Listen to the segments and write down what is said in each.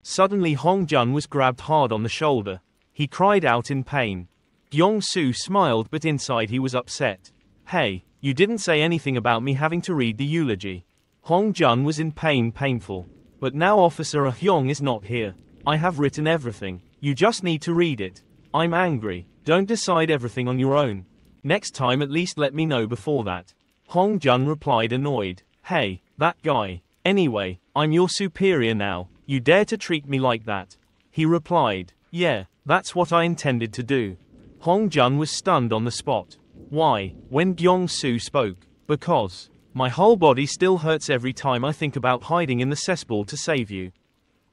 Suddenly Hong Jun was grabbed hard on the shoulder. He cried out in pain. Kyung-soo smiled, but inside he was upset. Hey, you didn't say anything about me having to read the eulogy. Hong Jun was in pain, painful. But now Officer Ah-hyung is not here. I have written everything. You just need to read it. I'm angry. Don't decide everything on your own. Next time at least let me know before that. Hong Jun replied, annoyed. Hey, that guy. Anyway, I'm your superior now. You dare to treat me like that? He replied. Yeah, that's what I intended to do. Hong Jun was stunned on the spot. Why? When Kyung-soo spoke. Because my whole body still hurts every time I think about hiding in the cesspool to save you.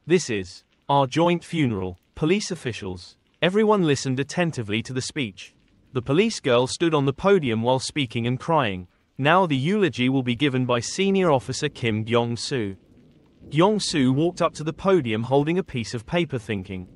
This is our joint funeral. Police officials. Everyone listened attentively to the speech. The police girl stood on the podium while speaking and crying. Now the eulogy will be given by Senior Officer Kim Kyung-soo. Kyung-soo walked up to the podium holding a piece of paper, thinking,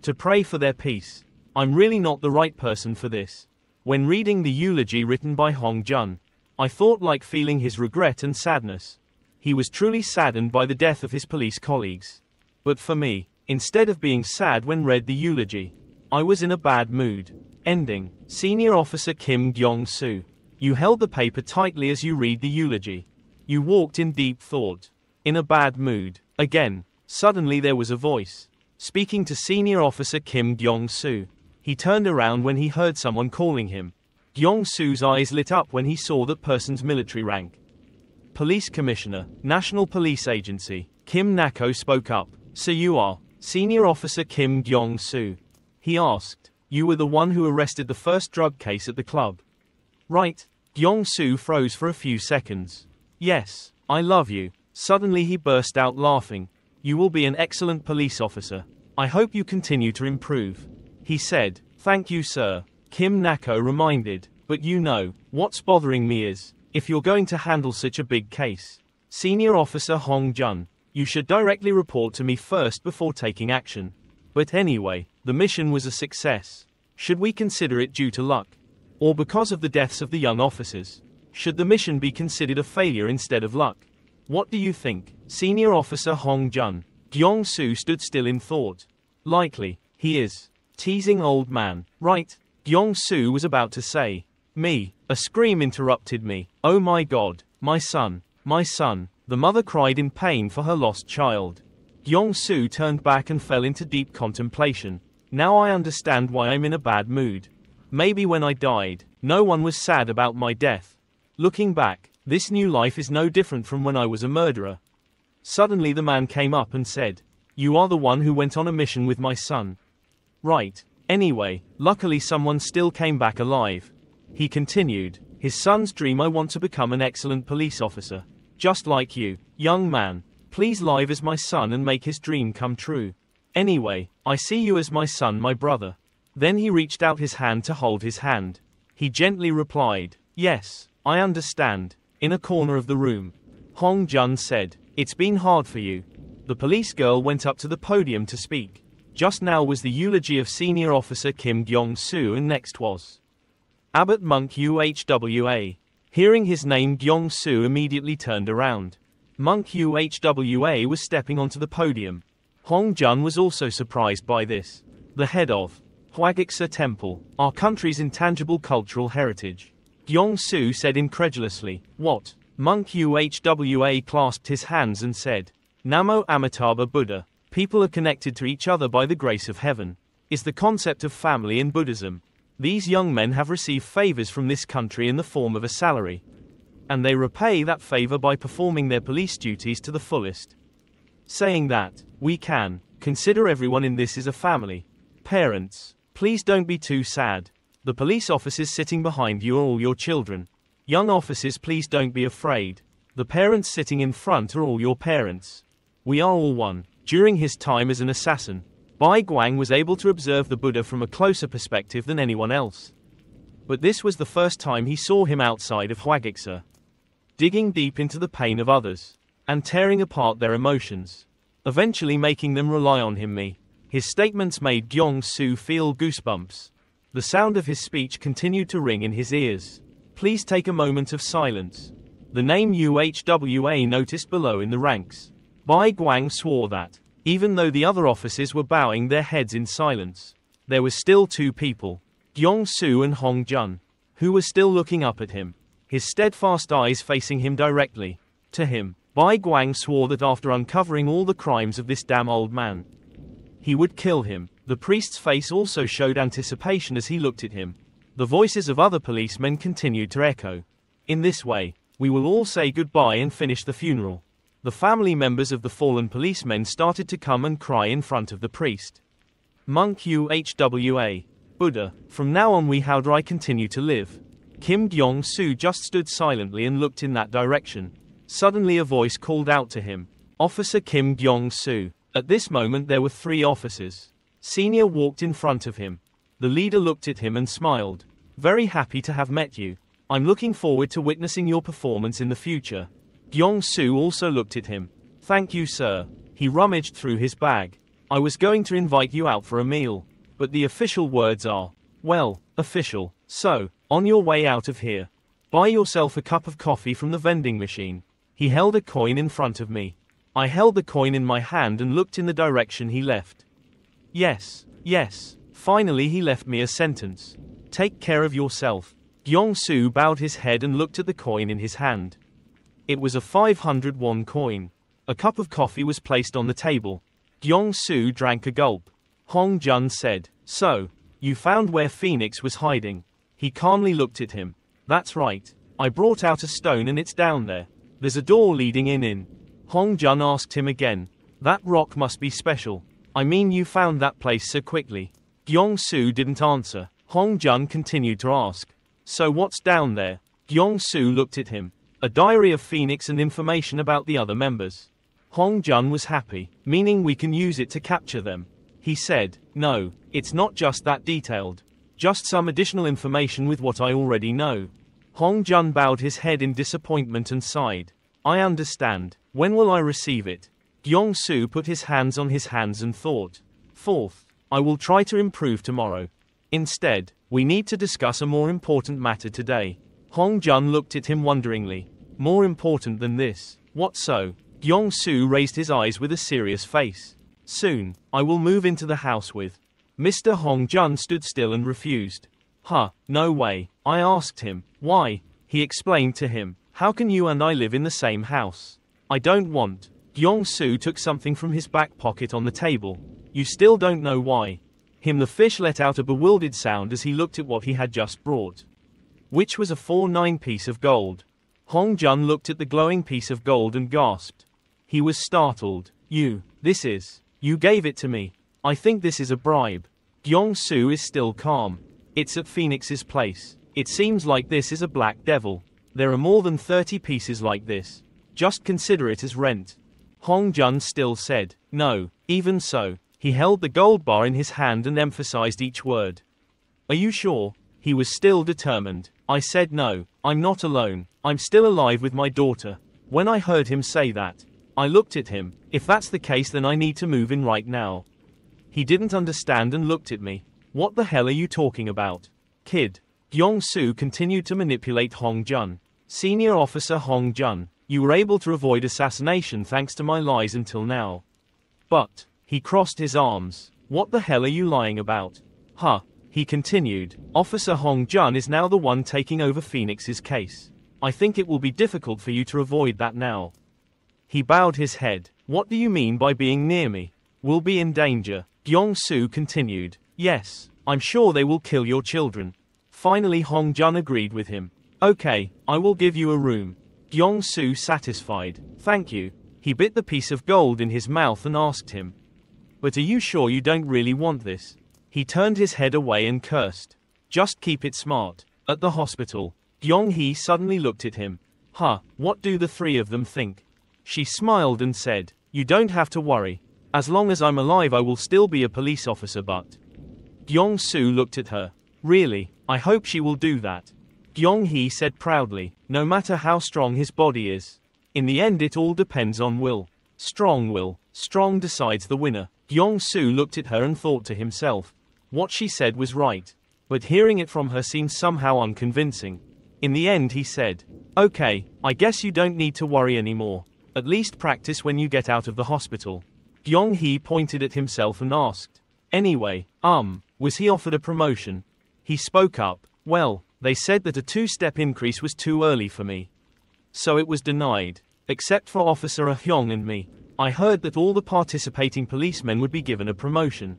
to pray for their peace. I'm really not the right person for this. When reading the eulogy written by Hong Jun, I thought like feeling his regret and sadness. He was truly saddened by the death of his police colleagues. But for me, instead of being sad when read the eulogy, I was in a bad mood. Ending. Senior Officer Kim Kyung-soo. You held the paper tightly as you read the eulogy. You walked in deep thought. In a bad mood. Again. Suddenly there was a voice. Speaking to Senior Officer Kim Kyung-soo. He turned around when he heard someone calling him. Kyung-soo's eyes lit up when he saw that person's military rank. Police Commissioner, National Police Agency. Kim Nako spoke up. So you are Senior Officer Kim Kyung-soo? He asked. You were the one who arrested the first drug case at the club. Right? Kyung-soo froze for a few seconds. Yes, I love you. Suddenly he burst out laughing. You will be an excellent police officer. I hope you continue to improve. He said. Thank you, sir. Kim Nako reminded. But you know, what's bothering me is, if you're going to handle such a big case, Senior Officer Hong Jun, you should directly report to me first before taking action. But anyway, the mission was a success. Should we consider it due to luck? Or because of the deaths of the young officers? Should the mission be considered a failure instead of luck? What do you think, Senior Officer Hong Jun? Kyung-soo stood still in thought. Likely, he is. Teasing old man, right? Kyung-soo was about to say. Me. A scream interrupted me. Oh my god, my son, my son. The mother cried in pain for her lost child. Kyung-soo turned back and fell into deep contemplation. Now I understand why I'm in a bad mood. Maybe when I died, no one was sad about my death. Looking back, this new life is no different from when I was a murderer. Suddenly the man came up and said, you are the one who went on a mission with my son. Right. Anyway, luckily someone still came back alive. He continued, his son's dream, I want to become an excellent police officer. Just like you, young man. Please live as my son and make his dream come true. Anyway, I see you as my son, my brother. Then he reached out his hand to hold his hand. He gently replied, yes, I understand. In a corner of the room, Hong Jun said, it's been hard for you. The police girl went up to the podium to speak. Just now was the eulogy of Senior Officer Kim Kyung-soo, and next was Abbot Monk UHWA. Hearing his name, Kyung-soo immediately turned around. Monk UHWA was stepping onto the podium. Hong Jun was also surprised by this. The head of Hwagiksa Temple, our country's intangible cultural heritage. Kyung-soo said incredulously. What? Monk UHWA clasped his hands and said, Namo Amitabha Buddha. People are connected to each other by the grace of heaven. Is the concept of family in Buddhism. These young men have received favors from this country in the form of a salary. And they repay that favor by performing their police duties to the fullest. Saying that, we can consider everyone in this is a family. Parents, please don't be too sad. The police officers sitting behind you are all your children. Young officers, please don't be afraid. The parents sitting in front are all your parents. We are all one. During his time as an assassin, Bai Guang was able to observe the Buddha from a closer perspective than anyone else. But this was the first time he saw him outside of Hwagiksa, digging deep into the pain of others, and tearing apart their emotions, eventually making them rely on him. His statements made Kyung-soo feel goosebumps. The sound of his speech continued to ring in his ears. Please take a moment of silence. The name UHWA noticed below in the ranks. Bai Guang swore that Even though the other officers were bowing their heads in silence, there were still two people, Kyung-soo and Hong-jun, who were still looking up at him, his steadfast eyes facing him directly. To him, Bai Guang swore that after uncovering all the crimes of this damn old man, he would kill him. The priest's face also showed anticipation as he looked at him. The voices of other policemen continued to echo. In this way, we will all say goodbye and finish the funeral. The family members of the fallen policemen started to come and cry in front of the priest. Monk UHWA. Buddha, from now on how do I continue to live? Kim Kyung-soo just stood silently and looked in that direction. Suddenly a voice called out to him. Officer Kim Kyung-soo. At this moment there were 3 officers. Senior walked in front of him. The leader looked at him and smiled. Very happy to have met you. I'm looking forward to witnessing your performance in the future. Kyung-soo also looked at him. Thank you, sir. He rummaged through his bag. I was going to invite you out for a meal, but the official words are, well, official. So, on your way out of here, buy yourself a cup of coffee from the vending machine. He held a coin in front of me. I held the coin in my hand and looked in the direction he left. Yes, yes. Finally he left me a sentence. Take care of yourself. Kyung-soo bowed his head and looked at the coin in his hand. It was a 500 won coin. A cup of coffee was placed on the table. Kyung-soo drank a gulp. Hong-jun said, so, you found where Phoenix was hiding? He calmly looked at him. That's right. I brought out a stone and it's down there. There's a door leading in. Hong-jun asked him again. That rock must be special. I mean you found that place so quickly. Kyung-soo didn't answer. Hong-jun continued to ask. So what's down there? Kyung-soo looked at him. A diary of Phoenix and information about the other members. Hong-jun was happy, meaning we can use it to capture them. He said, no, it's not just that detailed. Just some additional information with what I already know. Hong-jun bowed his head in disappointment and sighed. I understand. When will I receive it? Kyung-soo put his hands on his hands and thought. 4th, I will try to improve tomorrow. Instead, we need to discuss a more important matter today. Hong-jun looked at him wonderingly. More important than this? What so? Kyung-soo raised his eyes with a serious face. Soon, I will move into the house with. Mr. Hong-jun stood still and refused. No way. I asked him. Why? He explained to him. How can you and I live in the same house? I don't want. Kyung-soo took something from his back pocket on the table. You still don't know why? The fish let out a bewildered sound as he looked at what he had just brought, which was a 4-9 piece of gold. Hong-jun looked at the glowing piece of gold and gasped. He was startled. You gave it to me. I think this is a bribe. Kyung-soo is still calm. It's at Phoenix's place. It seems like this is a black devil. There are more than 30 pieces like this. Just consider it as rent. Hong-jun still said, no, even so. He held the gold bar in his hand and emphasized each word. Are you sure? He was still determined. I said no, I'm not alone. I'm still alive with my daughter. When I heard him say that, I looked at him. If that's the case then I need to move in right now. He didn't understand and looked at me. What the hell are you talking about? Kid. Kyung-soo continued to manipulate Hong-jun. Senior Officer Hong-jun, you were able to avoid assassination thanks to my lies until now. But, he crossed his arms. What the hell are you lying about? He continued. Officer Hong-jun is now the one taking over Phoenix's case. I think it will be difficult for you to avoid that now. He bowed his head. What do you mean by being near me? We'll be in danger. Kyung-soo continued. Yes, I'm sure they will kill your children. Finally Hong-jun agreed with him. Okay, I will give you a room. Kyung-soo satisfied. Thank you. He bit the piece of gold in his mouth and asked him. But are you sure you don't really want this? He turned his head away and cursed. Just keep it smart. At the hospital, Kyung-hee suddenly looked at him. What do the 3 of them think? She smiled and said, you don't have to worry. As long as I'm alive I will still be a police officer but. Kyung-soo looked at her. Really, I hope she will do that. Kyung-hee said proudly, no matter how strong his body is. In the end it all depends on will. Strong decides the winner. Kyung-soo looked at her and thought to himself. What she said was right. But hearing it from her seemed somehow unconvincing. In the end he said, okay, I guess you don't need to worry anymore. At least practice when you get out of the hospital. Kyung-hee pointed at himself and asked. Anyway, was he offered a promotion? He spoke up. Well, they said that a 2-step increase was too early for me. So it was denied. Except for Officer Ah-hyung and me. I heard that all the participating policemen would be given a promotion.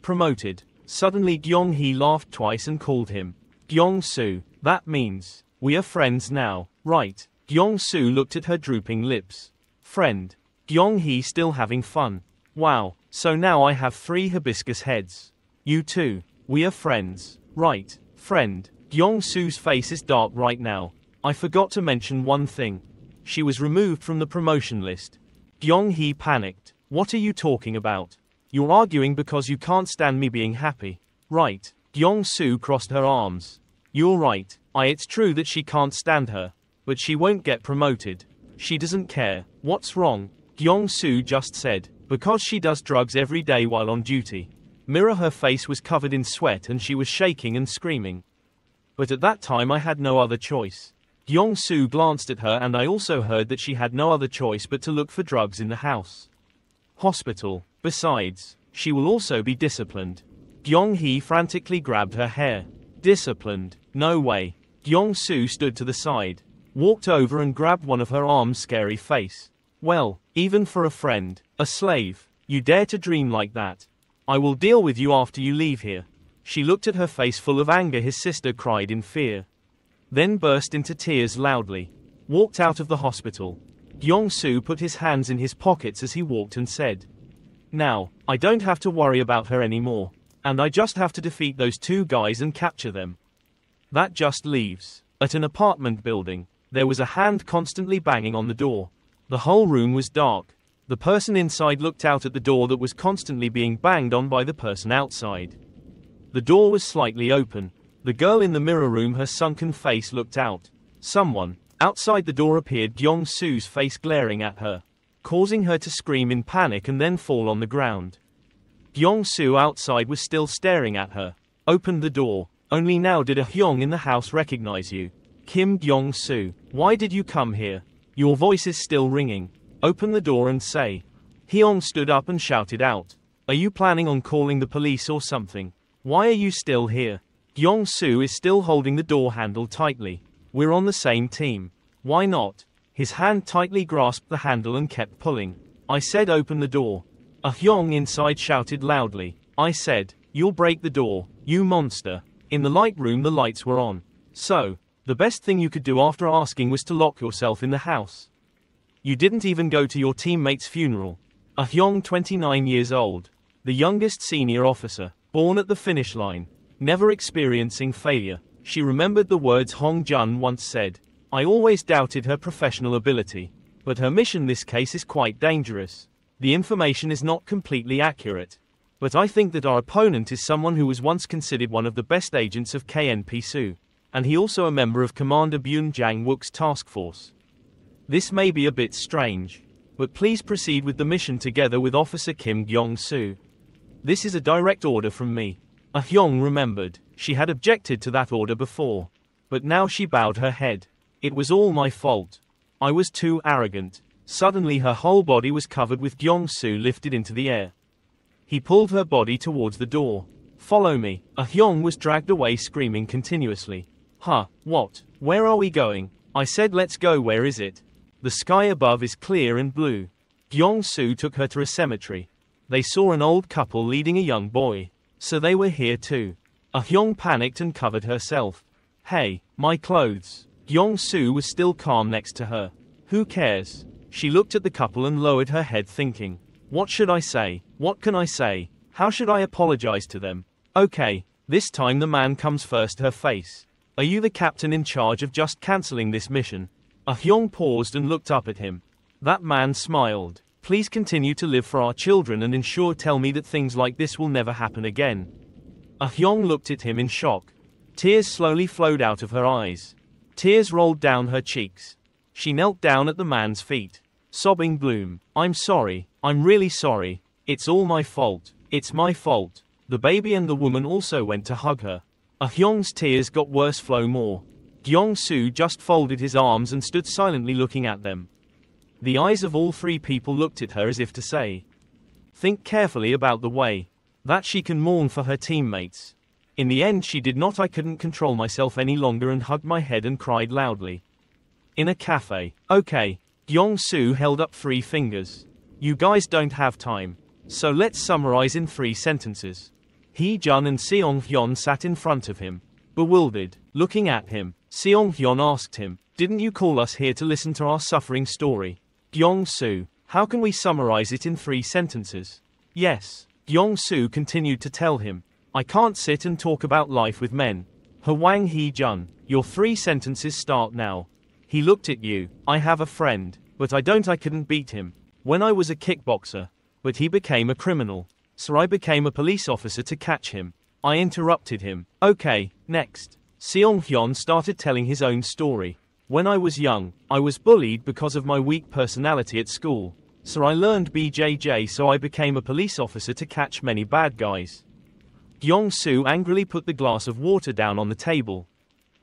Promoted. Suddenly Kyung-hee laughed twice and called him Kyung-soo. That means, we are friends now, right? Kyung-soo looked at her drooping lips. Friend. Kyung-hee still having fun. Wow, so now I have 3 hibiscus heads. You too. We are friends, right? Friend. Kyung-soo's face is dark right now. I forgot to mention one thing. She was removed from the promotion list. Kyung-hee panicked. What are you talking about? You're arguing because you can't stand me being happy, right? Kyung-soo crossed her arms. You're right. It's true that she can't stand her. But she won't get promoted. She doesn't care. What's wrong? Kyung-soo just said. Because she does drugs every day while on duty. Her face was covered in sweat and she was shaking and screaming. But at that time I had no other choice. Kyung-soo glanced at her and I also heard that she had no other choice but to look for drugs in the house. Hospital. Besides, she will also be disciplined. Kyung-hee frantically grabbed her hair. Disciplined? No way. Kyung-soo stood to the side. Walked over and grabbed one of her arms. Scary face. Well, even for a friend, a slave, you dare to dream like that. I will deal with you after you leave here. She looked at her face full of anger. His sister cried in fear. Then burst into tears loudly. Walked out of the hospital. Kyung-soo put his hands in his pockets as he walked and said, now, I don't have to worry about her anymore. And I just have to defeat those 2 guys and capture them. That just leaves. At an apartment building, there was a hand constantly banging on the door. The whole room was dark. The person inside looked out at the door that was constantly being banged on by the person outside. The door was slightly open. The girl in the mirror room, her sunken face looked out. Someone outside the door appeared. Kyung-soo's face glaring at her, causing her to scream in panic and then fall on the ground. Kyung-soo outside was still staring at her. Opened the door. Only now did Ah-hyung in the house recognize you. Kim Kyung-soo, why did you come here? Your voice is still ringing. Open the door and say. Hyung stood up and shouted out. Are you planning on calling the police or something? Why are you still here? Kyung-soo is still holding the door handle tightly. We're on the same team. Why not? His hand tightly grasped the handle and kept pulling. I said open the door. Ah-hyung inside shouted loudly. I said, you'll break the door, you monster. In the light room the lights were on. So, the best thing you could do after asking was to lock yourself in the house. You didn't even go to your teammate's funeral. Ah-hyung, 29 years old. The youngest senior officer, born at the finish line. Never experiencing failure. She remembered the words Hong Jun once said. I always doubted her professional ability. But her mission this case is quite dangerous. The information is not completely accurate. But I think that our opponent is someone who was once considered one of the best agents of KNP-SU. And he also a member of Commander Byun Jang-wook's task force. This may be a bit strange. But please proceed with the mission together with Officer Kim Kyung-soo. This is a direct order from me. Ah-hyung remembered. She had objected to that order before. But now she bowed her head. It was all my fault. I was too arrogant. Suddenly her whole body was covered with. Kyung-soo lifted into the air. He pulled her body towards the door. Follow me. Ah-hyung was dragged away screaming continuously. What? Where are we going? I said let's go. Where is it? The sky above is clear and blue. Kyung-soo took her to a cemetery. They saw an old couple leading a young boy. So they were here too. Ah-hyung panicked and covered herself. Hey, my clothes. Kyung-soo was still calm next to her. Who cares? She looked at the couple and lowered her head thinking. What should I say? What can I say? How should I apologize to them? Okay, this time the man comes first. Her face. Are you the captain in charge of just cancelling this mission? Ah-hyung paused and looked up at him. That man smiled. Please continue to live for our children and ensure tell me that things like this will never happen again. Ah-hyung looked at him in shock. Tears slowly flowed out of her eyes. Tears rolled down her cheeks. She knelt down at the man's feet, sobbing. Bloom, I'm sorry. I'm really sorry. It's all my fault. It's my fault. The baby and the woman also went to hug her. Ah-hyung's tears got worse, flow more. Kyung-soo just folded his arms and stood silently looking at them. The eyes of all 3 people looked at her as if to say, Think carefully about the way that she can mourn for her teammates. In the end she did not. I couldn't control myself any longer and hugged my head and cried loudly. In a cafe. Okay. Kyung-soo held up 3 fingers. You guys don't have time. So let's summarize in 3 sentences. Hee-jun and Seong-hyun sat in front of him, bewildered, looking at him. Seong-hyun asked him, didn't you call us here to listen to our suffering story? Kyung-soo, how can we summarize it in 3 sentences? Yes. Kyung-soo continued to tell him, I can't sit and talk about life with men. Hwang Hee-jun, your 3 sentences start now. He looked at you. I have a friend, but I couldn't beat him. When I was a kickboxer. But he became a criminal. So I became a police officer to catch him. I interrupted him. Okay, next. Seong-hyun started telling his own story. When I was young, I was bullied because of my weak personality at school. So I learned BJJ, so I became a police officer to catch many bad guys. Kyung-soo angrily put the glass of water down on the table.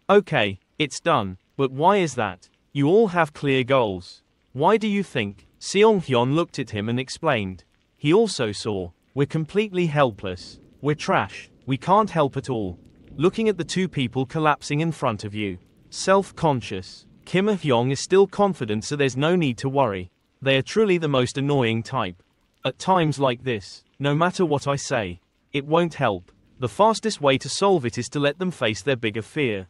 Okay, it's done. But why is that? You all have clear goals. Why do you think? Seong-hyun looked at him and explained. He also saw. We're completely helpless. We're trash. We can't help at all. Looking at the 2 people collapsing in front of you. Self-conscious. Kim Ah-hyung is still confident, so there's no need to worry. They are truly the most annoying type. At times like this, no matter what I say, it won't help. The fastest way to solve it is to let them face their bigger fear.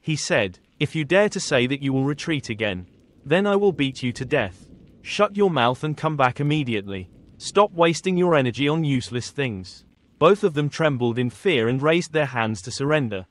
He said, if you dare to say that you will retreat again, then I will beat you to death. Shut your mouth and come back immediately. Stop wasting your energy on useless things. Both of them trembled in fear and raised their hands to surrender.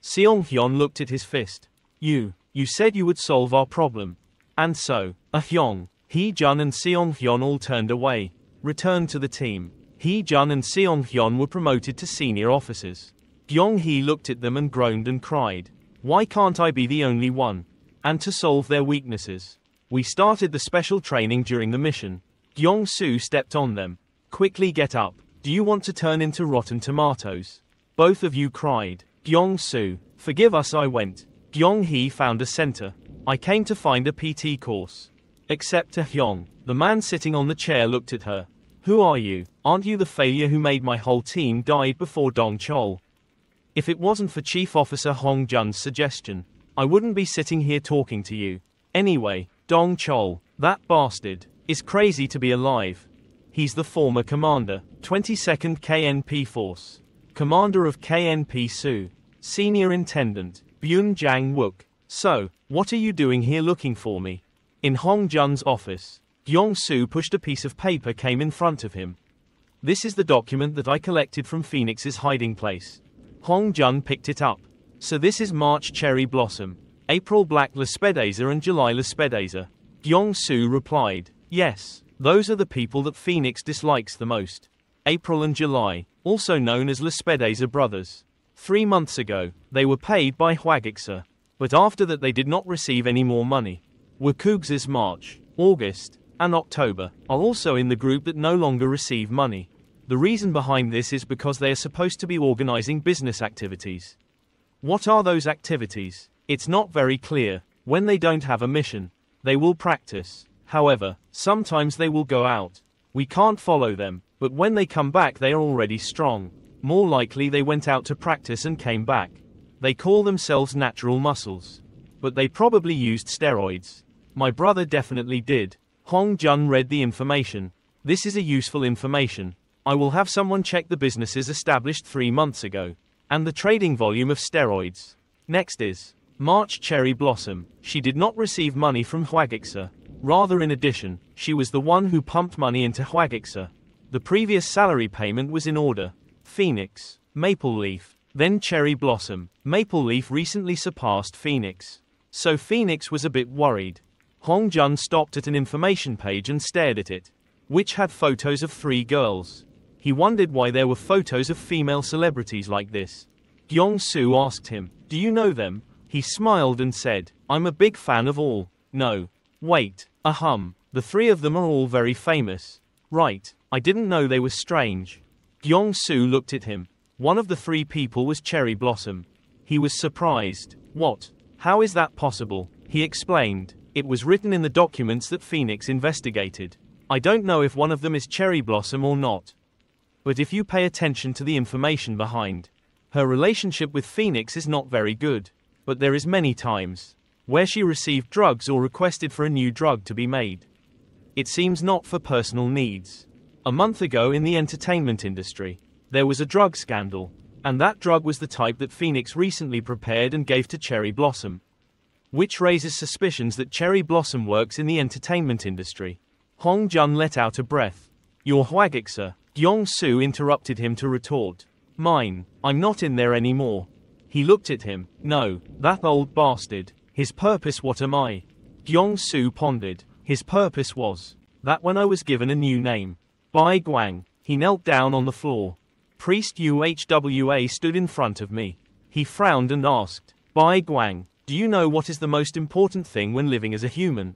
Seong-hyun looked at his fist. You said you would solve our problem. And so, Ah-hyung, Hee-jun and Seong-hyun all turned away, returned to the team. Hee-jun and Seong-hyun were promoted to senior officers. Kyung-hee looked at them and groaned and cried. Why can't I be the only one? And to solve their weaknesses. We started the special training during the mission. Kyung-soo stepped on them. Quickly get up. Do you want to turn into rotten tomatoes? Both of you cried. Kyung-soo, forgive us. I went. Kyung-hee found a center. I came to find a PT course. Except Ah-hyung. The man sitting on the chair looked at her. Who are you? Aren't you the failure who made my whole team died before Dong-chol? If it wasn't for Chief Officer Hong-jun's suggestion, I wouldn't be sitting here talking to you. Anyway, Dong-chol, that bastard, is crazy to be alive. He's the former commander, 22nd KNP Force. Commander of KNP Su. Senior Intendant, Byun Jang-wook. So, what are you doing here looking for me? In Hong-jun's office. Kyung-soo pushed a piece of paper came in front of him. This is the document that I collected from Phoenix's hiding place. Hong-jun picked it up. So this is March Cherry Blossom, April Black Lespedeza and July Lespedeza. Kyung-soo replied, yes, those are the people that Phoenix dislikes the most. April and July, also known as Lespedeza brothers. 3 months ago, they were paid by Hwagiksa. But after that they did not receive any more money. Wakugsa's March, August, and October are also in the group that no longer receive money. The reason behind this is because they are supposed to be organizing business activities. What are those activities? It's not very clear. When they don't have a mission, they will practice. However, sometimes they will go out. We can't follow them, but when they come back they are already strong. More likely they went out to practice and came back. They call themselves natural muscles. But they probably used steroids. My brother definitely did. Hong-jun read the information. This is a useful information. I will have someone check the businesses established 3 months ago. And the trading volume of steroids. Next is March Cherry Blossom. She did not receive money from Hwagiksa. Rather, in addition, she was the one who pumped money into Hwagiksa. The previous salary payment was in order. Phoenix, Maple Leaf, then Cherry Blossom. Maple Leaf recently surpassed Phoenix. So Phoenix was a bit worried. Hong-jun stopped at an information page and stared at it, which had photos of 3 girls. He wondered why there were photos of female celebrities like this. Kyung-soo asked him, do you know them? He smiled and said, I'm a big fan of all. No. Wait. The 3 of them are all very famous. Right. I didn't know they were strange. Kyung-soo looked at him. One of the 3 people was Cherry Blossom. He was surprised. What? How is that possible? He explained. It was written in the documents that Phoenix investigated. I don't know if one of them is cherry blossom or not. But if you pay attention to the information behind, her relationship with Phoenix is not very good. But there is many times where she received drugs or requested for a new drug to be made. It seems not for personal needs. A month ago in the entertainment industry, there was a drug scandal, and that drug was the type that Phoenix recently prepared and gave to Cherry Blossom, which raises suspicions that Cherry Blossom works in the entertainment industry. Hong Jun let out a breath. Your Hwagik-sir, Gyong-soo interrupted him to retort. Mine, I'm not in there anymore. He looked at him. No, that old bastard. His purpose, what am I? Gyong-soo pondered. His purpose was that when I was given a new name, Bai Guang, he knelt down on the floor. Priest Uhwa stood in front of me. He frowned and asked, Bai Guang, do you know what is the most important thing when living as a human?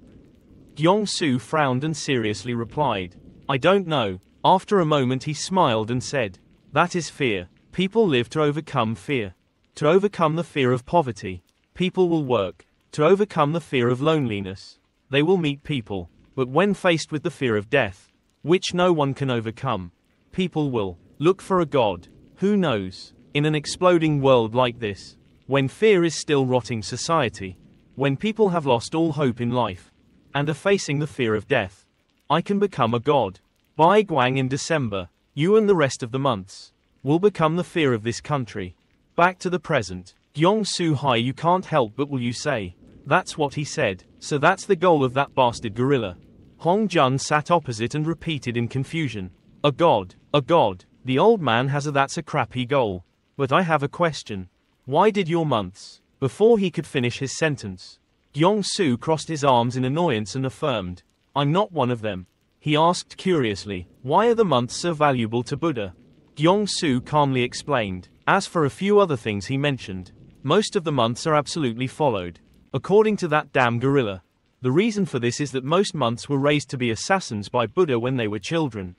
Gyong-soo frowned and seriously replied, I don't know. After a moment he smiled and said, that is fear. People live to overcome fear. To overcome the fear of poverty. People will work. To overcome the fear of loneliness. They will meet people. But when faced with the fear of death, which no one can overcome, people will look for a god. Who knows? In an exploding world like this, when fear is still rotting society, when people have lost all hope in life, and are facing the fear of death, I can become a god. Bai Guang, in December, you and the rest of the months will become the fear of this country. Back to the present. Gyong-soo, hi, you can't help but will you say. That's what he said. So that's the goal of that bastard gorilla. Hong Jun sat opposite and repeated in confusion. A god. A god. The old man has a that's a crappy goal. But I have a question. Why did your months? Before he could finish his sentence, Gyong-soo crossed his arms in annoyance and affirmed, I'm not one of them. He asked curiously, why are the months so valuable to Buddha? Gyong-soo calmly explained, as for a few other things he mentioned, most of the months are absolutely followed. According to that damn gorilla. The reason for this is that most months were raised to be assassins by Buddha when they were children.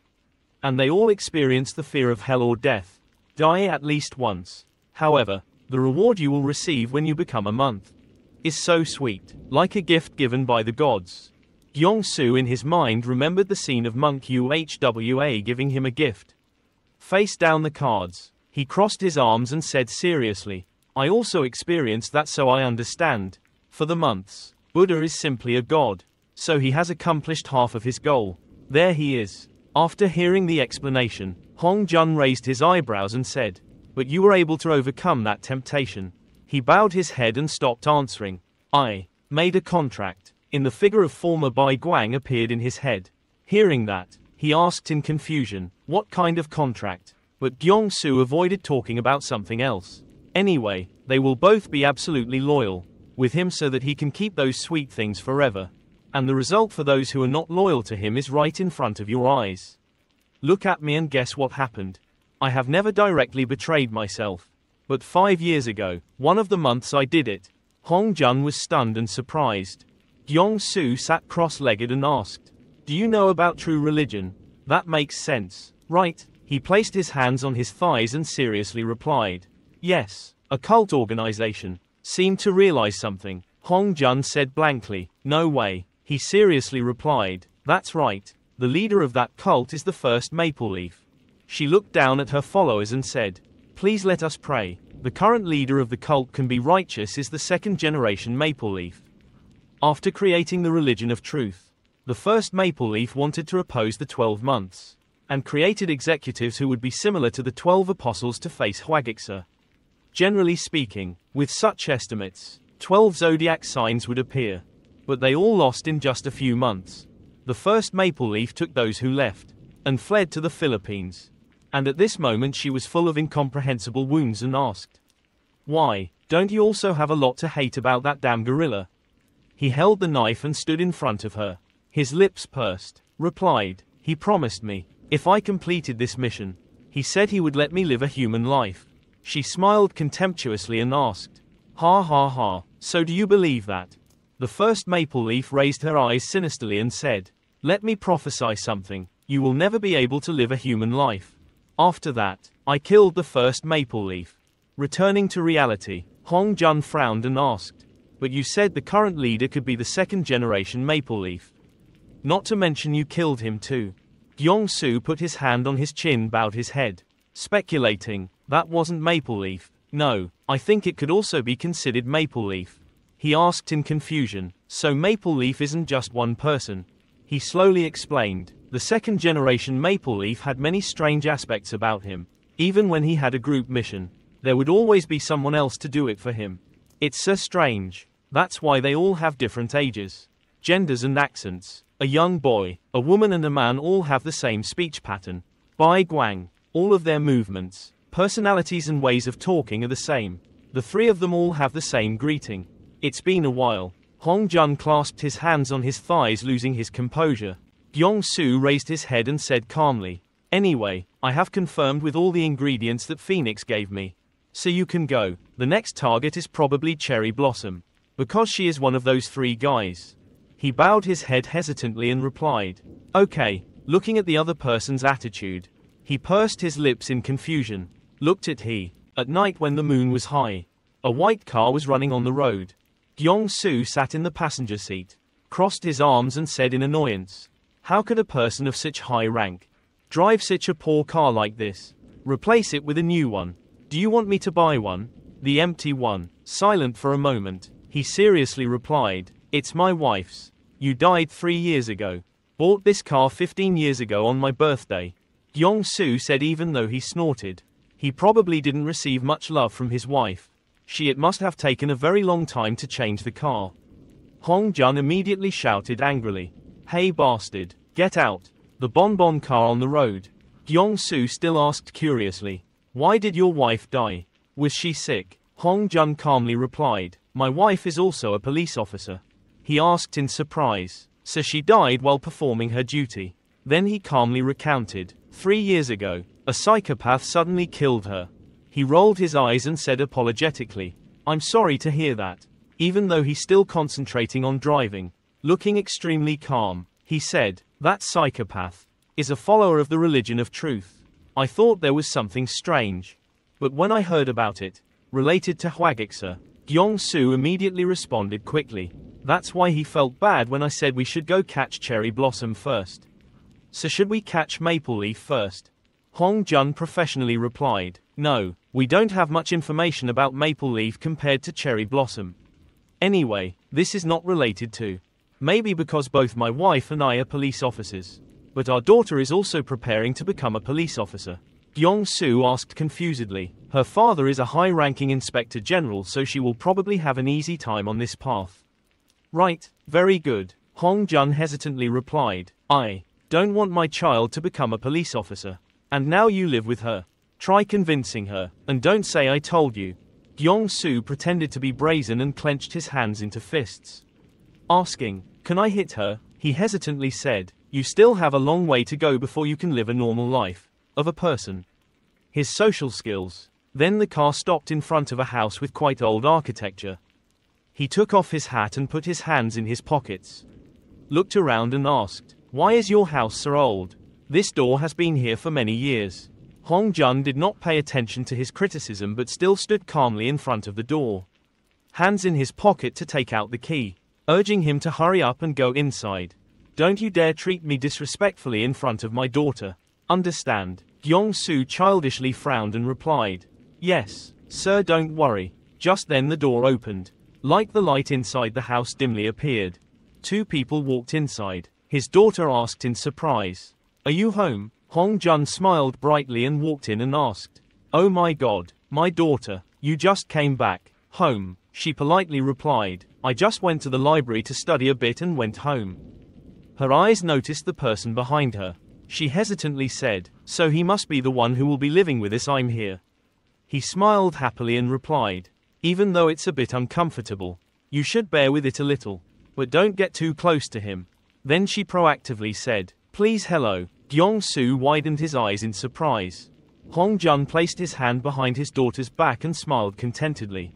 And they all experienced the fear of hell or death. Die at least once. However, the reward you will receive when you become a month is so sweet, like a gift given by the gods. Gyong-soo in his mind remembered the scene of monk Uhwa giving him a gift. Face down the cards. He crossed his arms and said seriously, I also experienced that, so I understand. For the months, Buddha is simply a god. So he has accomplished half of his goal. There he is. After hearing the explanation, Hong Jun raised his eyebrows and said, but you were able to overcome that temptation. He bowed his head and stopped answering. I made a contract. In the figure of former Bai Guang appeared in his head. Hearing that, he asked in confusion, what kind of contract? But Gyong-soo avoided talking about something else. Anyway, they will both be absolutely loyal with him so that he can keep those sweet things forever. And the result for those who are not loyal to him is right in front of your eyes. Look at me and guess what happened. I have never directly betrayed myself. But 5 years ago, one of the months I did it. Hong Jun was stunned and surprised. Gyong-soo sat cross-legged and asked, do you know about true religion? That makes sense, right? He placed his hands on his thighs and seriously replied, yes, a cult organization. Seemed to realize something. Hong Jun said blankly, no way. He seriously replied, that's right. The leader of that cult is the first Maple Leaf. She looked down at her followers and said, please let us pray. The current leader of the cult can be righteous is the second generation Maple Leaf. After creating the religion of truth, the first Maple Leaf wanted to oppose the 12 months, and created executives who would be similar to the 12 apostles to face Hwagik-sir. Generally speaking, with such estimates, 12 zodiac signs would appear. But they all lost in just a few months. The first Maple Leaf took those who left, and fled to the Philippines. And at this moment she was full of incomprehensible wounds and asked, why, don't you also have a lot to hate about that damn gorilla? He held the knife and stood in front of her. His lips pursed, replied, he promised me, if I completed this mission, he said he would let me live a human life. She smiled contemptuously and asked, ha ha ha, so do you believe that? The first Maple Leaf raised her eyes sinisterly and said, let me prophesy something, you will never be able to live a human life. After that, I killed the first Maple Leaf. Returning to reality, Hong Jun frowned and asked, but you said the current leader could be the second generation Maple Leaf. Not to mention you killed him too. Gyong-soo put his hand on his chin, bowed his head, speculating. That wasn't maple leaf. No, I think it could also be considered maple leaf. He asked in confusion. So maple leaf isn't just one person. He slowly explained. The second generation maple leaf had many strange aspects about him. Even when he had a group mission, there would always be someone else to do it for him. It's so strange. That's why they all have different ages, genders and accents. A young boy, a woman and a man all have the same speech pattern. Bai Guang. All of their movements, personalities and ways of talking are the same. The three of them all have the same greeting. It's been a while. Hong Jun clasped his hands on his thighs, losing his composure. Gyong-soo raised his head and said calmly, "Anyway, I have confirmed with all the ingredients that Phoenix gave me. So you can go. The next target is probably Cherry Blossom. Because she is one of those three guys." He bowed his head hesitantly and replied, "Okay." Looking at the other person's attitude, he pursed his lips in confusion. Looked at he. At night when the moon was high, a white car was running on the road. Gyong-soo sat in the passenger seat, crossed his arms and said in annoyance, "How could a person of such high rank drive such a poor car like this? Replace it with a new one. Do you want me to buy one?" The empty one. Silent for a moment, he seriously replied, "It's my wife's. You died 3 years ago. Bought this car 15 years ago on my birthday." Gyong-soo said even though he snorted. He probably didn't receive much love from his wife. It must have taken a very long time to change the car. Hong Jun immediately shouted angrily, "Hey bastard, get out." The bonbon car on the road. Gyong-soo still asked curiously, "Why did your wife die? Was she sick?" Hong Jun calmly replied, "My wife is also a police officer." He asked in surprise, "So she died while performing her duty?" Then he calmly recounted, 3 years ago, a psychopath suddenly killed her. He rolled his eyes and said apologetically, "I'm sorry to hear that." Even though he's still concentrating on driving, looking extremely calm, he said, "That psychopath is a follower of the religion of truth. I thought there was something strange. But when I heard about it, related to Hwagiksa," Gyong-soo immediately responded quickly. "That's why he felt bad when I said we should go catch Cherry Blossom first." "So should we catch Maple Leaf first?" Hong Jun professionally replied, "No, we don't have much information about Maple Leaf compared to Cherry Blossom. Anyway, this is not related to. Maybe because both my wife and I are police officers. But our daughter is also preparing to become a police officer." Gyong-soo asked confusedly. "Her father is a high-ranking inspector general, so she will probably have an easy time on this path." "Right, very good," Hong Jun hesitantly replied. "I don't want my child to become a police officer. And now you live with her. Try convincing her, and don't say I told you." Gyong-soo pretended to be brazen and clenched his hands into fists. Asking, "Can I hit her?" he hesitantly said, "You still have a long way to go before you can live a normal life of a person." His social skills. Then the car stopped in front of a house with quite old architecture. He took off his hat and put his hands in his pockets. Looked around and asked, "Why is your house so old? This door has been here for many years." Hong Jun did not pay attention to his criticism but still stood calmly in front of the door, hands in his pocket to take out the key, urging him to hurry up and go inside. "Don't you dare treat me disrespectfully in front of my daughter. Understand?" Gyong-soo childishly frowned and replied, "Yes, sir, don't worry." Just then the door opened. Like the light inside the house dimly appeared. 2 people walked inside. His daughter asked in surprise, "Are you home?" Hong Jun smiled brightly and walked in and asked, "Oh my god, my daughter, you just came back home?" She politely replied, "I just went to the library to study a bit and went home." Her eyes noticed the person behind her. She hesitantly said, "So he must be the one who will be living with us. I'm here." He smiled happily and replied, "Even though it's a bit uncomfortable, you should bear with it a little. But don't get too close to him." Then she proactively said, "Please hello." Gyong-soo widened his eyes in surprise. Hong Jun placed his hand behind his daughter's back and smiled contentedly.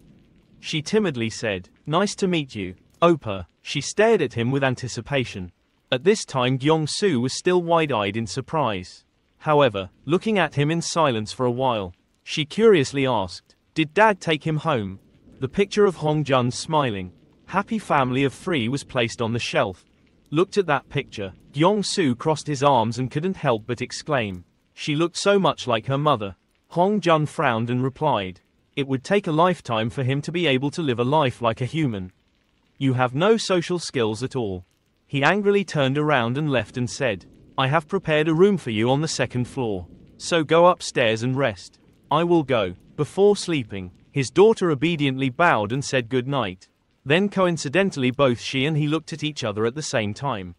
She timidly said, "Nice to meet you, Oppa." She stared at him with anticipation. At this time Gyong-soo was still wide-eyed in surprise. However, looking at him in silence for a while, she curiously asked, "Did Dad take him home?" The picture of Hong Jun's smiling, happy family of 3 was placed on the shelf. looked at that picture. Kyung-soo crossed his arms and couldn't help but exclaim. She looked so much like her mother. Hong-jun frowned and replied. It would take a lifetime for him to be able to live a life like a human. You have no social skills at all. He angrily turned around and left and said, I have prepared a room for you on the second floor. So go upstairs and rest. I will go. Before sleeping, his daughter obediently bowed and said good night. Then coincidentally both she and he looked at each other at the same time.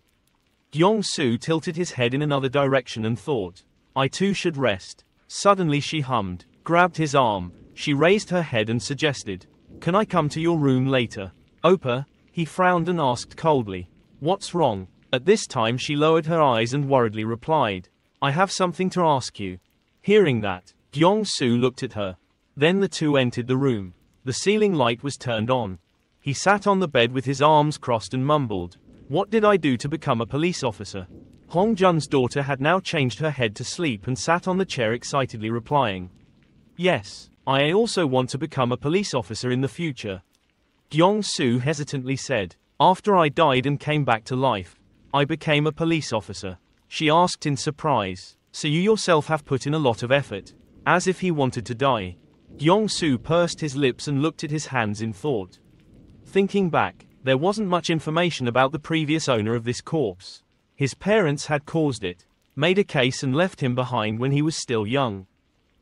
Kyung-soo tilted his head in another direction and thought, I too should rest. Suddenly she hummed, grabbed his arm. She raised her head and suggested, Can I come to your room later? Oppa? He frowned and asked coldly, What's wrong? At this time she lowered her eyes and worriedly replied, I have something to ask you. Hearing that, Kyung-soo looked at her. Then the two entered the room. The ceiling light was turned on. He sat on the bed with his arms crossed and mumbled, What did I do to become a police officer? Hong-jun's daughter had now changed her head to sleep and sat on the chair excitedly replying, Yes, I also want to become a police officer in the future. Kyung-soo hesitantly said, After I died and came back to life, I became a police officer. She asked in surprise, So you yourself have put in a lot of effort? As if he wanted to die. Kyung-soo pursed his lips and looked at his hands in thought. Thinking back, there wasn't much information about the previous owner of this corpse. His parents had caused it, made a case and left him behind when he was still young.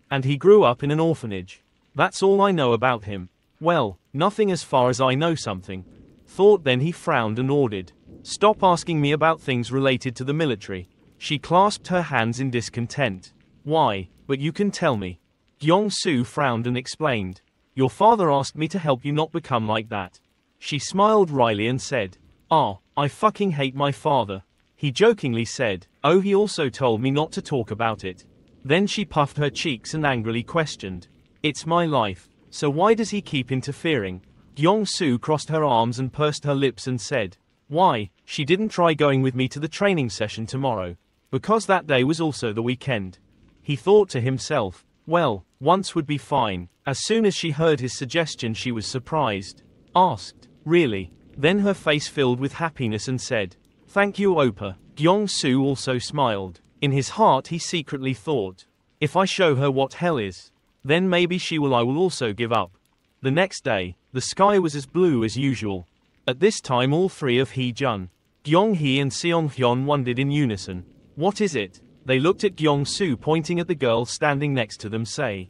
And he grew up in an orphanage. That's all I know about him. Well, nothing as far as I know something. Thought then he frowned and ordered, Stop asking me about things related to the military. She clasped her hands in discontent. Why? But you can tell me. Kyung-soo frowned and explained. Your father asked me to help you not become like that. She smiled wryly and said, I fucking hate my father. He jokingly said, Oh, he also told me not to talk about it. Then she puffed her cheeks and angrily questioned, It's my life, so why does he keep interfering? Kyung-soo crossed her arms and pursed her lips and said, Why, she didn't try going with me to the training session tomorrow. Because that day was also the weekend. He thought to himself, well, once would be fine. As soon as she heard his suggestion she was surprised. Asked, Really? Then her face filled with happiness and said, Thank you, Oppa. Kyung-soo also smiled. In his heart he secretly thought, If I show her what hell is, then maybe I will also give up. The next day, the sky was as blue as usual. At this time all three of Hee-jun, Kyung-hee and Seong-hyun wondered in unison, What is it? They looked at Kyung-soo pointing at the girl standing next to them say,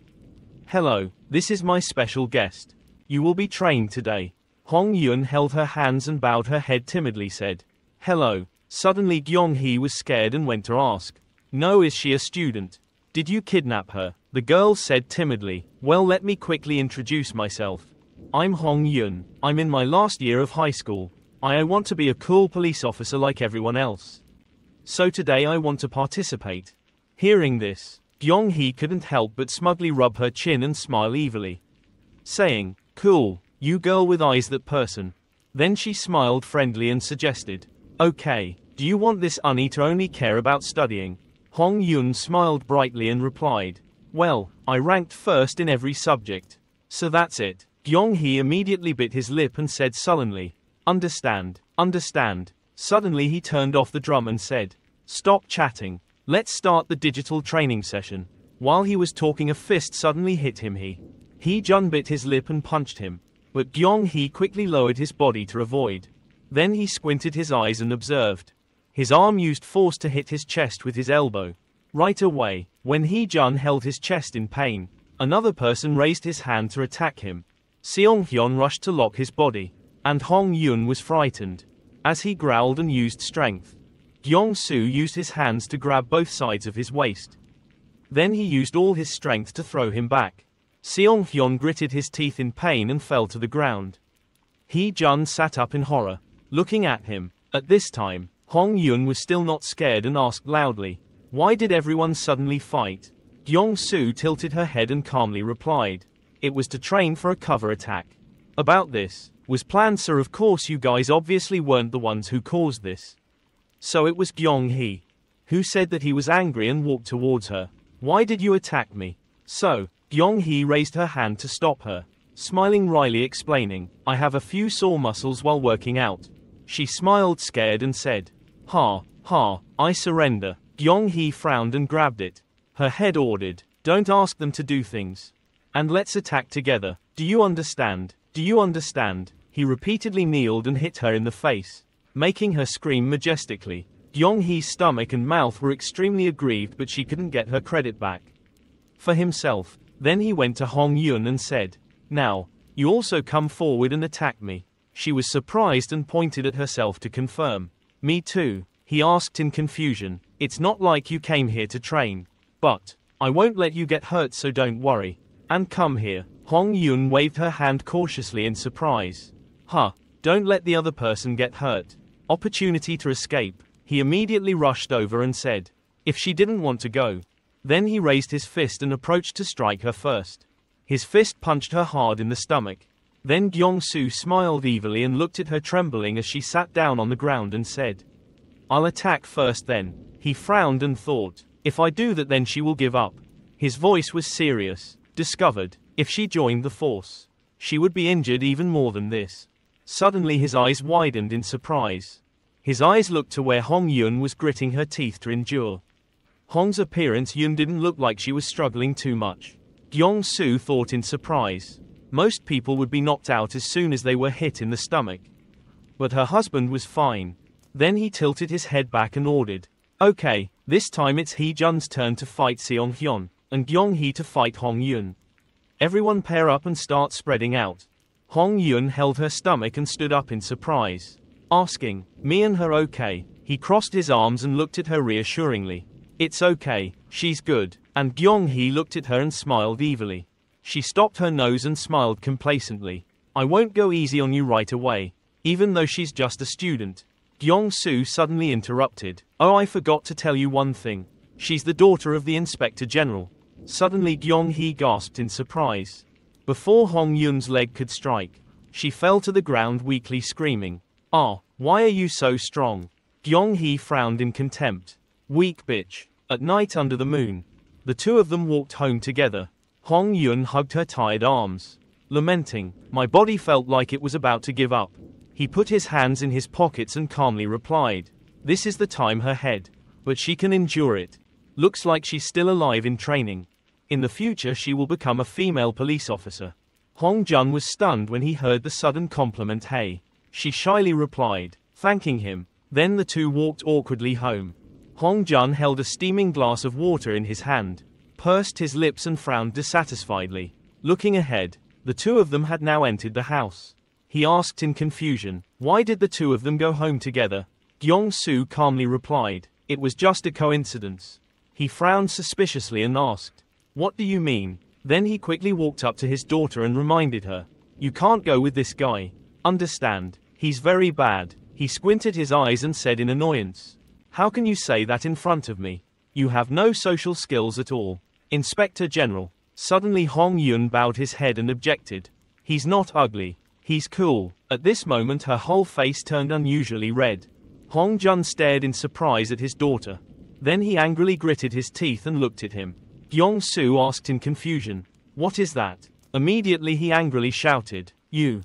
Hello, this is my special guest. You will be trained today. Hong-yun held her hands and bowed her head timidly said, Hello. Suddenly Kyung-hee was scared and went to ask, No, is she a student? Did you kidnap her? The girl said timidly, Well, let me quickly introduce myself. I'm Hong-yun. I'm in my last year of high school. I want to be a cool police officer like everyone else. So today I want to participate. Hearing this, Kyung-hee couldn't help but smugly rub her chin and smile evilly, saying, Cool, you girl with eyes that person. Then she smiled friendly and suggested, Okay, do you want this Unnie to only care about studying? Hong-yun smiled brightly and replied, Well, I ranked first in every subject. So that's it. Kyung-hee immediately bit his lip and said sullenly, Understand, understand. Suddenly he turned off the drum and said, Stop chatting. Let's start the digital training session. While he was talking a fist suddenly hit him. Hee-jun bit his lip and punched him. But Kyung-hee quickly lowered his body to avoid. Then he squinted his eyes and observed. His arm used force to hit his chest with his elbow. Right away, when Hee-jun held his chest in pain, another person raised his hand to attack him. Seong-hyun rushed to lock his body. And Hong-yun was frightened. As he growled and used strength, Kyung-soo used his hands to grab both sides of his waist. Then he used all his strength to throw him back. Seong-hyun gritted his teeth in pain and fell to the ground. Hee-jun sat up in horror, looking at him. At this time, Hong-yun was still not scared and asked loudly, Why did everyone suddenly fight? Kyung-soo tilted her head and calmly replied, It was to train for a cover attack. About this was planned, sir. Of course you guys obviously weren't the ones who caused this. So it was Kyung-hee who said that he was angry and walked towards her. Why did you attack me? So, Kyung-hee raised her hand to stop her, smiling wryly explaining, I have a few sore muscles while working out. She smiled scared and said, Ha, ha, I surrender. Gyong-hee frowned and grabbed it. Her head ordered, don't ask them to do things. And let's attack together. Do you understand? Do you understand? He repeatedly kneeled and hit her in the face, making her scream majestically. Gyong-hee's stomach and mouth were extremely aggrieved, but she couldn't get her credit back for himself. Then he went to Hong Yun and said, now, you also come forward and attack me. She was surprised and pointed at herself to confirm. Me too, he asked in confusion. It's not like you came here to train. But I won't let you get hurt, so don't worry. And come here. Hong Yun waved her hand cautiously in surprise. Huh, don't let the other person get hurt. Opportunity to escape. He immediately rushed over and said, if she didn't want to go. Then he raised his fist and approached to strike her first. His fist punched her hard in the stomach. Then Gyong-soo smiled evilly and looked at her trembling as she sat down on the ground and said, I'll attack first then. He frowned and thought, if I do that then she will give up. His voice was serious. Discovered, if she joined the force, she would be injured even more than this. Suddenly his eyes widened in surprise. His eyes looked to where Hong Yun was gritting her teeth to endure. Hong's appearance Yun didn't look like she was struggling too much. Gyong-soo thought in surprise. Most people would be knocked out as soon as they were hit in the stomach. But her husband was fine. Then he tilted his head back and ordered, okay, this time it's Hee-jun's turn to fight Seong-hyun, and Gyong-hee to fight Hong Yun. Everyone pair up and start spreading out. Hong Yun held her stomach and stood up in surprise, asking, me and her okay? He crossed his arms and looked at her reassuringly. It's okay, she's good. And Gyong-hee looked at her and smiled evilly. She stopped her nose and smiled complacently. I won't go easy on you right away, even though she's just a student. Gyong-soo suddenly interrupted. Oh, I forgot to tell you one thing. She's the daughter of the Inspector General. Suddenly Gyong-hee gasped in surprise. Before Hong Yun's leg could strike, she fell to the ground weakly screaming. Ah, why are you so strong? Gyong-hee frowned in contempt. Weak bitch. At night under the moon, the two of them walked home together. Hong Yun hugged her tired arms, lamenting, my body felt like it was about to give up. He put his hands in his pockets and calmly replied, this is the time her head, but she can endure it. Looks like she's still alive in training. In the future she will become a female police officer. Hong Jun was stunned when he heard the sudden compliment. Hey. She shyly replied, thanking him. Then the two walked awkwardly home. Hong Jun held a steaming glass of water in his hand, pursed his lips and frowned dissatisfiedly. Looking ahead, the two of them had now entered the house. He asked in confusion, why did the two of them go home together? Gyong-soo calmly replied, it was just a coincidence. He frowned suspiciously and asked, what do you mean? Then he quickly walked up to his daughter and reminded her, you can't go with this guy. Understand, he's very bad. He squinted his eyes and said in annoyance, how can you say that in front of me? You have no social skills at all. Inspector General. Suddenly Hong Yun bowed his head and objected. He's not ugly. He's cool. At this moment her whole face turned unusually red. Hong Jun stared in surprise at his daughter. Then he angrily gritted his teeth and looked at him. Gyong-soo asked in confusion, what is that? Immediately he angrily shouted, you,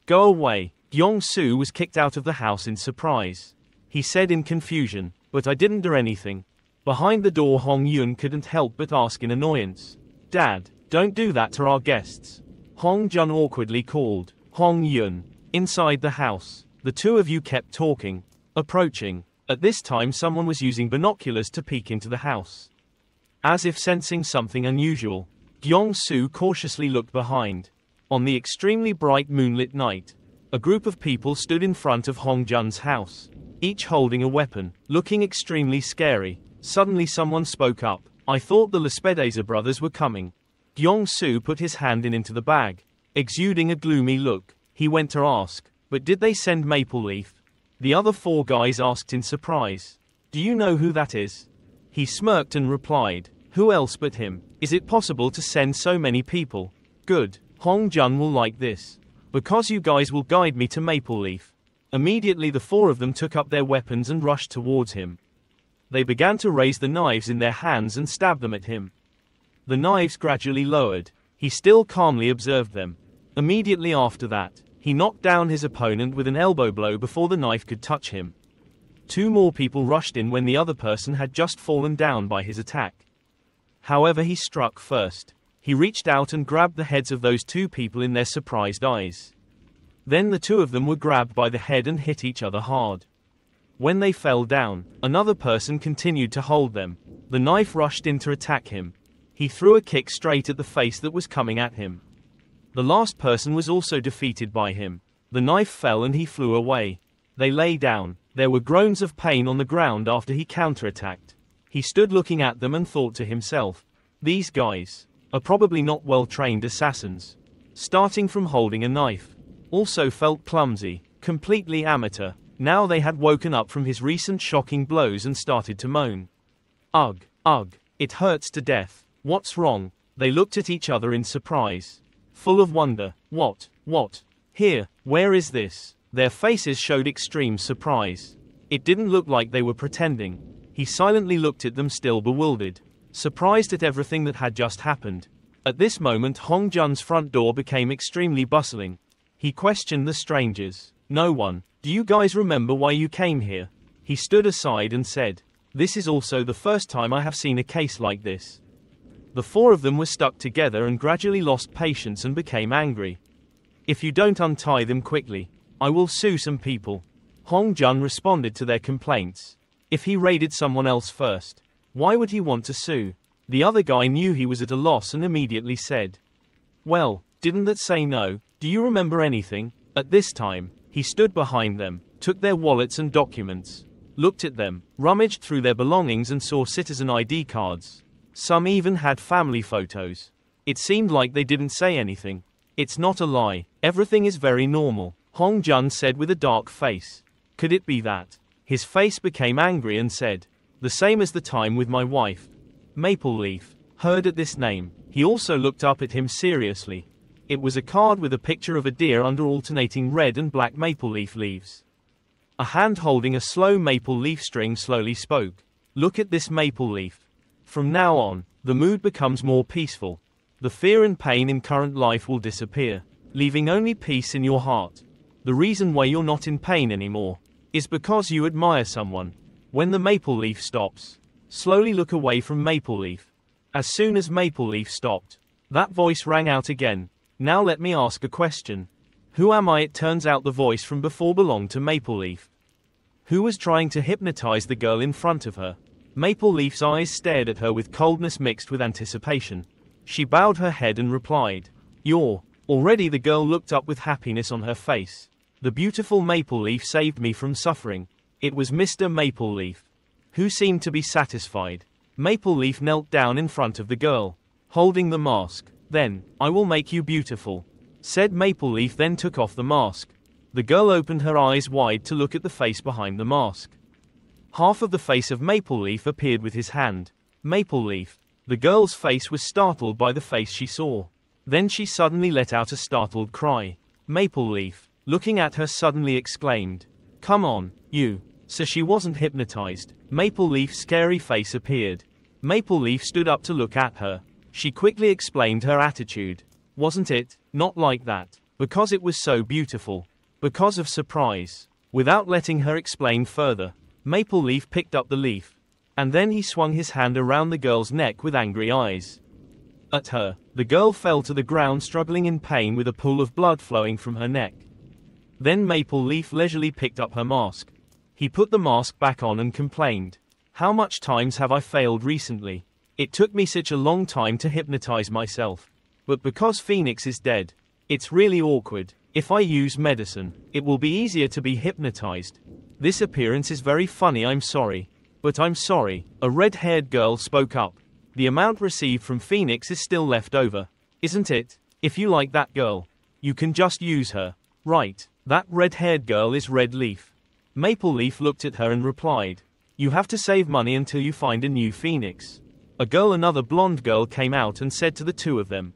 go away. Gyong-soo was kicked out of the house in surprise. He said in confusion, but I didn't do anything. Behind the door Hong Yun couldn't help but ask in annoyance, Dad, don't do that to our guests. Hong Jun awkwardly called, Hong Yun. Inside the house, the two of you kept talking, approaching. At this time someone was using binoculars to peek into the house. As if sensing something unusual, Gyong-soo cautiously looked behind. On the extremely bright moonlit night, a group of people stood in front of Hong Jun's house, each holding a weapon, looking extremely scary. Suddenly someone spoke up. I thought the Lespedeza brothers were coming. Gyong-soo put his hand into the bag, exuding a gloomy look. He went to ask, but did they send Maple Leaf? The other four guys asked in surprise. Do you know who that is? He smirked and replied, who else but him? Is it possible to send so many people? Good. Hong Jun will like this. Because you guys will guide me to Maple Leaf. Immediately the four of them took up their weapons and rushed towards him. They began to raise the knives in their hands and stab them at him. The knives gradually lowered. He still calmly observed them. Immediately after that, he knocked down his opponent with an elbow blow before the knife could touch him. 2 more people rushed in when the other person had just fallen down by his attack. However, he struck first. He reached out and grabbed the heads of those 2 people in their surprised eyes. Then the 2 of them were grabbed by the head and hit each other hard. When they fell down, another person continued to hold them. The knife rushed in to attack him. He threw a kick straight at the face that was coming at him. The last person was also defeated by him. The knife fell and he flew away. They lay down. There were groans of pain on the ground after he counterattacked. He stood looking at them and thought to himself, these guys are probably not well-trained assassins. Starting from holding a knife. Also felt clumsy, completely amateur. Now they had woken up from his recent shocking blows and started to moan. Ugh, ugh, it hurts to death. What's wrong? They looked at each other in surprise. Full of wonder. What? Here, where is this? Their faces showed extreme surprise. It didn't look like they were pretending. He silently looked at them, still bewildered, surprised at everything that had just happened. At this moment, Hong Jun's front door became extremely bustling. He questioned the strangers. No one. Do you guys remember why you came here? He stood aside and said, this is also the first time I have seen a case like this. The 4 of them were stuck together and gradually lost patience and became angry. If you don't untie them quickly, I will sue some people. Hong Jun responded to their complaints. If he raided someone else first, why would he want to sue? The other guy knew he was at a loss and immediately said, well, didn't that say no? Do you remember anything? At this time, he stood behind them, took their wallets and documents, looked at them, rummaged through their belongings and saw citizen ID cards. Some even had family photos. It seemed like they didn't say anything. It's not a lie. Everything is very normal, Hong Jun said with a dark face. Could it be that? His face became angry and said, the same as the time with my wife. Maple Leaf. Heard at this name. He also looked up at him seriously. It was a card with a picture of a deer under alternating red and black maple leaf leaves. A hand holding a slow maple leaf string slowly spoke. Look at this maple leaf. From now on, the mood becomes more peaceful. The fear and pain in current life will disappear, leaving only peace in your heart. The reason why you're not in pain anymore is because you admire someone. When the maple leaf stops, slowly look away from maple leaf. As soon as maple leaf stopped, that voice rang out again. Now let me ask a question. Who am I? It turns out the voice from before belonged to Maple Leaf, who was trying to hypnotize the girl in front of her. Maple Leaf's eyes stared at her with coldness mixed with anticipation. She bowed her head and replied, you're. Already the girl looked up with happiness on her face. The beautiful Maple Leaf saved me from suffering. It was Mr. Maple Leaf, who seemed to be satisfied. Maple Leaf knelt down in front of the girl, holding the mask. Then, I will make you beautiful, said Maple Leaf, then took off the mask. The girl opened her eyes wide to look at the face behind the mask. Half of the face of Maple Leaf appeared with his hand. Maple Leaf. The girl's face was startled by the face she saw. Then she suddenly let out a startled cry. Maple Leaf, looking at her, suddenly exclaimed, come on, you. So she wasn't hypnotized. Maple Leaf's scary face appeared. Maple Leaf stood up to look at her. She quickly explained her attitude. Wasn't it? Not like that. Because it was so beautiful. Because of surprise. Without letting her explain further, Maple Leaf picked up the leaf. And then he swung his hand around the girl's neck with angry eyes at her. The girl fell to the ground, struggling in pain with a pool of blood flowing from her neck. Then Maple Leaf leisurely picked up her mask. He put the mask back on and complained, how much times have I failed recently? It took me such a long time to hypnotize myself. But because Phoenix is dead, it's really awkward. If I use medicine, it will be easier to be hypnotized. This appearance is very funny, I'm sorry. But I'm sorry. A red-haired girl spoke up. The amount received from Phoenix is still left over, isn't it? If you like that girl, you can just use her. Right, that red-haired girl is Red Leaf. Maple Leaf looked at her and replied, you have to save money until you find a new Phoenix. Another blonde girl came out and said to the 2 of them,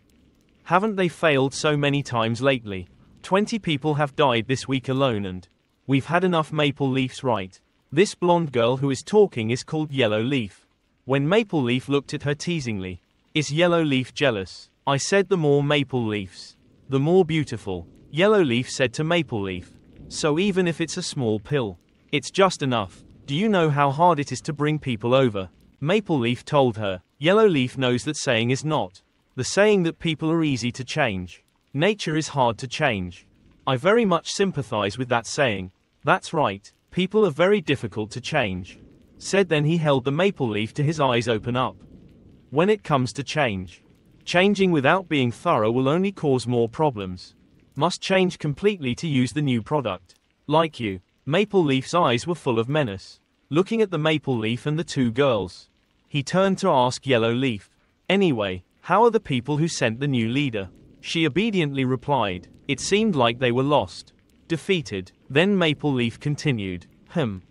haven't they failed so many times lately? 20 people have died this week alone and we've had enough Maple Leafs, right? This blonde girl who is talking is called Yellow Leaf. When Maple Leaf looked at her teasingly, is Yellow Leaf jealous? I said the more Maple Leafs, the more beautiful. Yellow Leaf said to Maple Leaf. So even if it's a small pill, it's just enough. Do you know how hard it is to bring people over? Maple Leaf told her. Yellow Leaf knows that saying is not. The saying that people are easy to change. Nature is hard to change. I very much sympathize with that saying. That's right, people are very difficult to change. Said then he held the maple leaf to his eyes open up. When it comes to change, changing without being thorough will only cause more problems. Must change completely to use the new product. Like you. Maple Leaf's eyes were full of menace. Looking at the maple leaf and the two girls. He turned to ask Yellow Leaf. Anyway, how are the people who sent the new leader? She obediently replied. It seemed like they were lost. Defeated. Then Maple Leaf continued.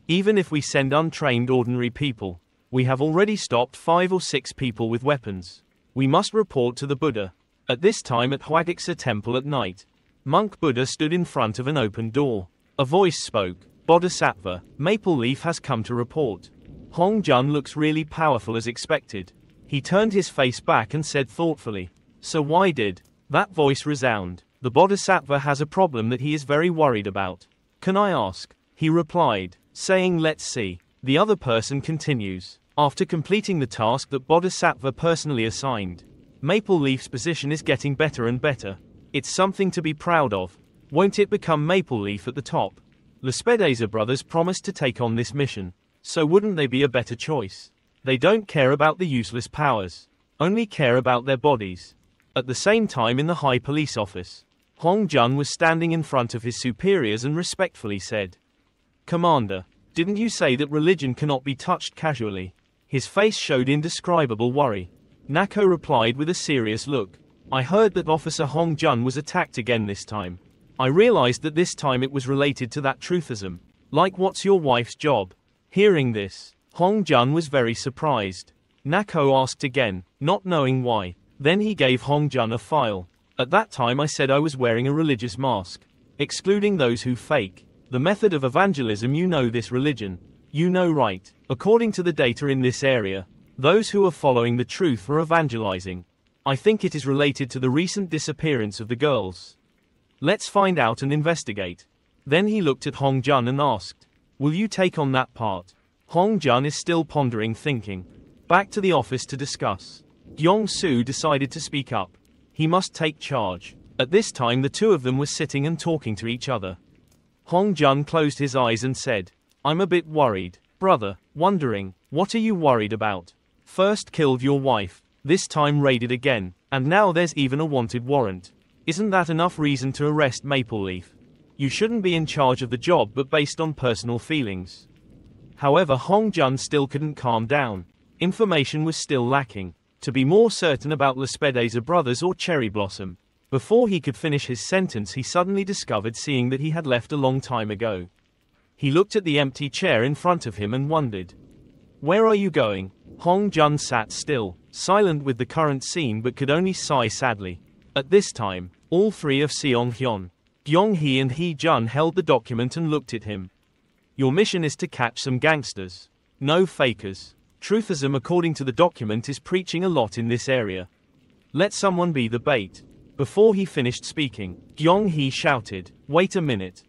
Even if we send untrained ordinary people, we have already stopped 5 or 6 people with weapons. We must report to the Buddha. At this time at Hwadiksa Temple at night, Monk Buddha stood in front of an open door. A voice spoke. Bodhisattva, Maple Leaf has come to report. Hong Jun looks really powerful as expected. He turned his face back and said thoughtfully. So why did that voice resound? The Bodhisattva has a problem that he is very worried about. Can I ask? He replied, saying let's see. The other person continues. After completing the task that Bodhisattva personally assigned, Maple Leaf's position is getting better and better. It's something to be proud of. Won't it become Maple Leaf at the top? Lespedeza brothers promised to take on this mission. So wouldn't they be a better choice? They don't care about the useless powers. Only care about their bodies. At the same time in the high police office, Hong Jun was standing in front of his superiors and respectfully said, Commander, didn't you say that religion cannot be touched casually? His face showed indescribable worry. Nako replied with a serious look. I heard that Officer Hong Jun was attacked again this time. I realized that this time it was related to that truthism. Like what's your wife's job? Hearing this, Hong Jun was very surprised. Nako asked again, not knowing why. Then he gave Hong Jun a file. At that time I said I was wearing a religious mask. Excluding those who fake. The method of evangelism, you know this religion. You know right. According to the data in this area, those who are following the truth are evangelizing. I think it is related to the recent disappearance of the girls. Let's find out and investigate. Then he looked at Hong Jun and asked, will you take on that part? Hong Jun is still pondering, thinking. Back to the office to discuss. Gyeong-soo decided to speak up. He must take charge. At this time the two of them were sitting and talking to each other. Hong Jun closed his eyes and said, I'm a bit worried. Brother, wondering, what are you worried about? First killed your wife, this time raided again, and now there's even a wanted warrant. Isn't that enough reason to arrest Maple Leaf? You shouldn't be in charge of the job but based on personal feelings. However, Hong Jun still couldn't calm down. Information was still lacking. To be more certain about Lespedeza brothers or Cherry Blossom. Before he could finish his sentence he suddenly discovered seeing that he had left a long time ago. He looked at the empty chair in front of him and wondered. Where are you going? Hong Jun sat still, silent with the current scene but could only sigh sadly. At this time, all three of Seong Hyun, Gyeong Hee and Hee Jun held the document and looked at him. Your mission is to catch some gangsters. No fakers. Truthism according to the document is preaching a lot in this area. Let someone be the bait. Before he finished speaking, Gyeong Hee shouted, wait a minute,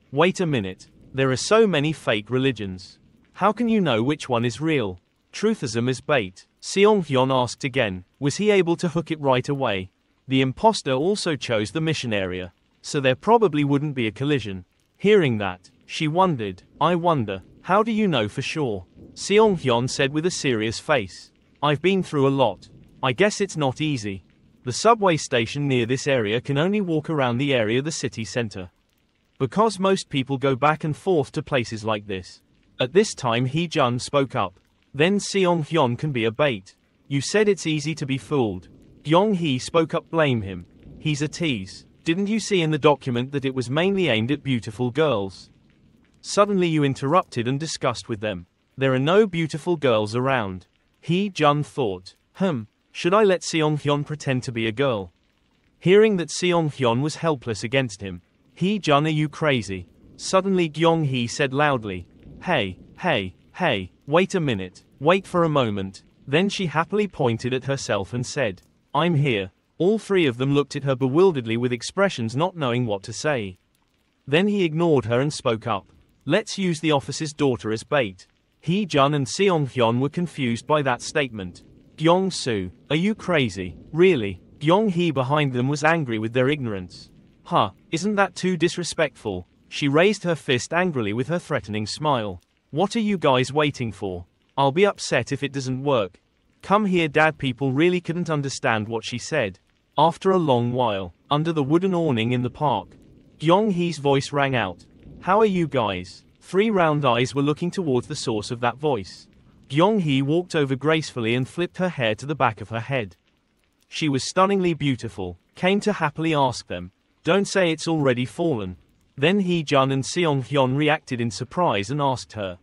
there are so many fake religions. How can you know which one is real? Truthism is bait. Seong Hyun asked again, was he able to hook it right away? The imposter also chose the mission area, so there probably wouldn't be a collision. Hearing that, she wondered, I wonder, how do you know for sure? Seong Hyun said with a serious face, I've been through a lot. I guess it's not easy. The subway station near this area can only walk around the area the city center. Because most people go back and forth to places like this. At this time Hee Jun spoke up. Then Seong Hyun can be a bait. You said it's easy to be fooled. Gyeong Hee spoke up, blame him. He's a tease. Didn't you see in the document that it was mainly aimed at beautiful girls? Suddenly you interrupted and discussed with them. There are no beautiful girls around. Hee Jun thought, should I let Seong Hyun pretend to be a girl? Hearing that Seong Hyun was helpless against him. Hee Jun, are you crazy? Suddenly Gyeong Hee said loudly. Hey, wait a minute, wait for a moment. Then she happily pointed at herself and said, I'm here. All three of them looked at her bewilderedly with expressions not knowing what to say. Then he ignored her and spoke up. Let's use the officer's daughter as bait. Hee-jun and Seong-hyun were confused by that statement. Kyung-soo, are you crazy? Really? Kyung-hee behind them was angry with their ignorance. Huh, isn't that too disrespectful? She raised her fist angrily with her threatening smile. What are you guys waiting for? I'll be upset if it doesn't work. Come here, dad. People really couldn't understand what she said. After a long while, under the wooden awning in the park, Kyung-hee's voice rang out. How are you guys? 3 round eyes were looking towards the source of that voice. Kyung-hee walked over gracefully and flipped her hair to the back of her head. She was stunningly beautiful, came to happily ask them. Don't say it's already fallen. Then Hee-jun and Seong-hyun reacted in surprise and asked her.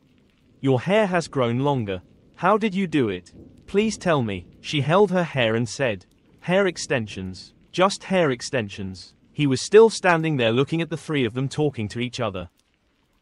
Your hair has grown longer. How did you do it? Please tell me. She held her hair and said. Hair extensions. Just hair extensions. He was still standing there looking at the 3 of them talking to each other.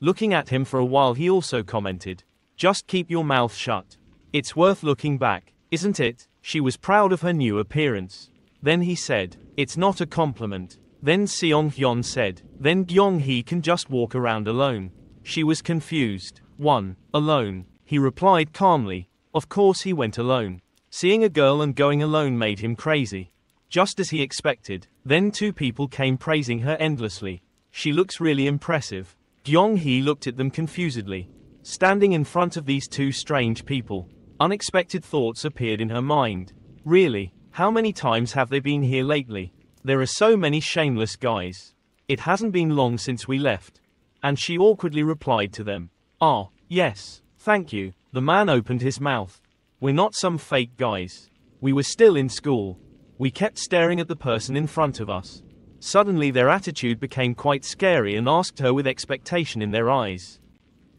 Looking at him for a while, he also commented. Just keep your mouth shut. It's worth looking back, isn't it? She was proud of her new appearance. Then he said. It's not a compliment. Then Seong-hyun said. Then Kyung-hee can just walk around alone. She was confused. 1. Alone. He replied calmly. Of course he went alone. Seeing a girl and going alone made him crazy. Just as he expected. Then 2 people came praising her endlessly. She looks really impressive. Kyung-hee looked at them confusedly. Standing in front of these 2 strange people, unexpected thoughts appeared in her mind. Really, how many times have they been here lately? There are so many shameless guys. It hasn't been long since we left. And she awkwardly replied to them. Ah, yes, thank you. The man opened his mouth. We're not some fake guys. We were still in school. We kept staring at the person in front of us. Suddenly their attitude became quite scary and asked her with expectation in their eyes.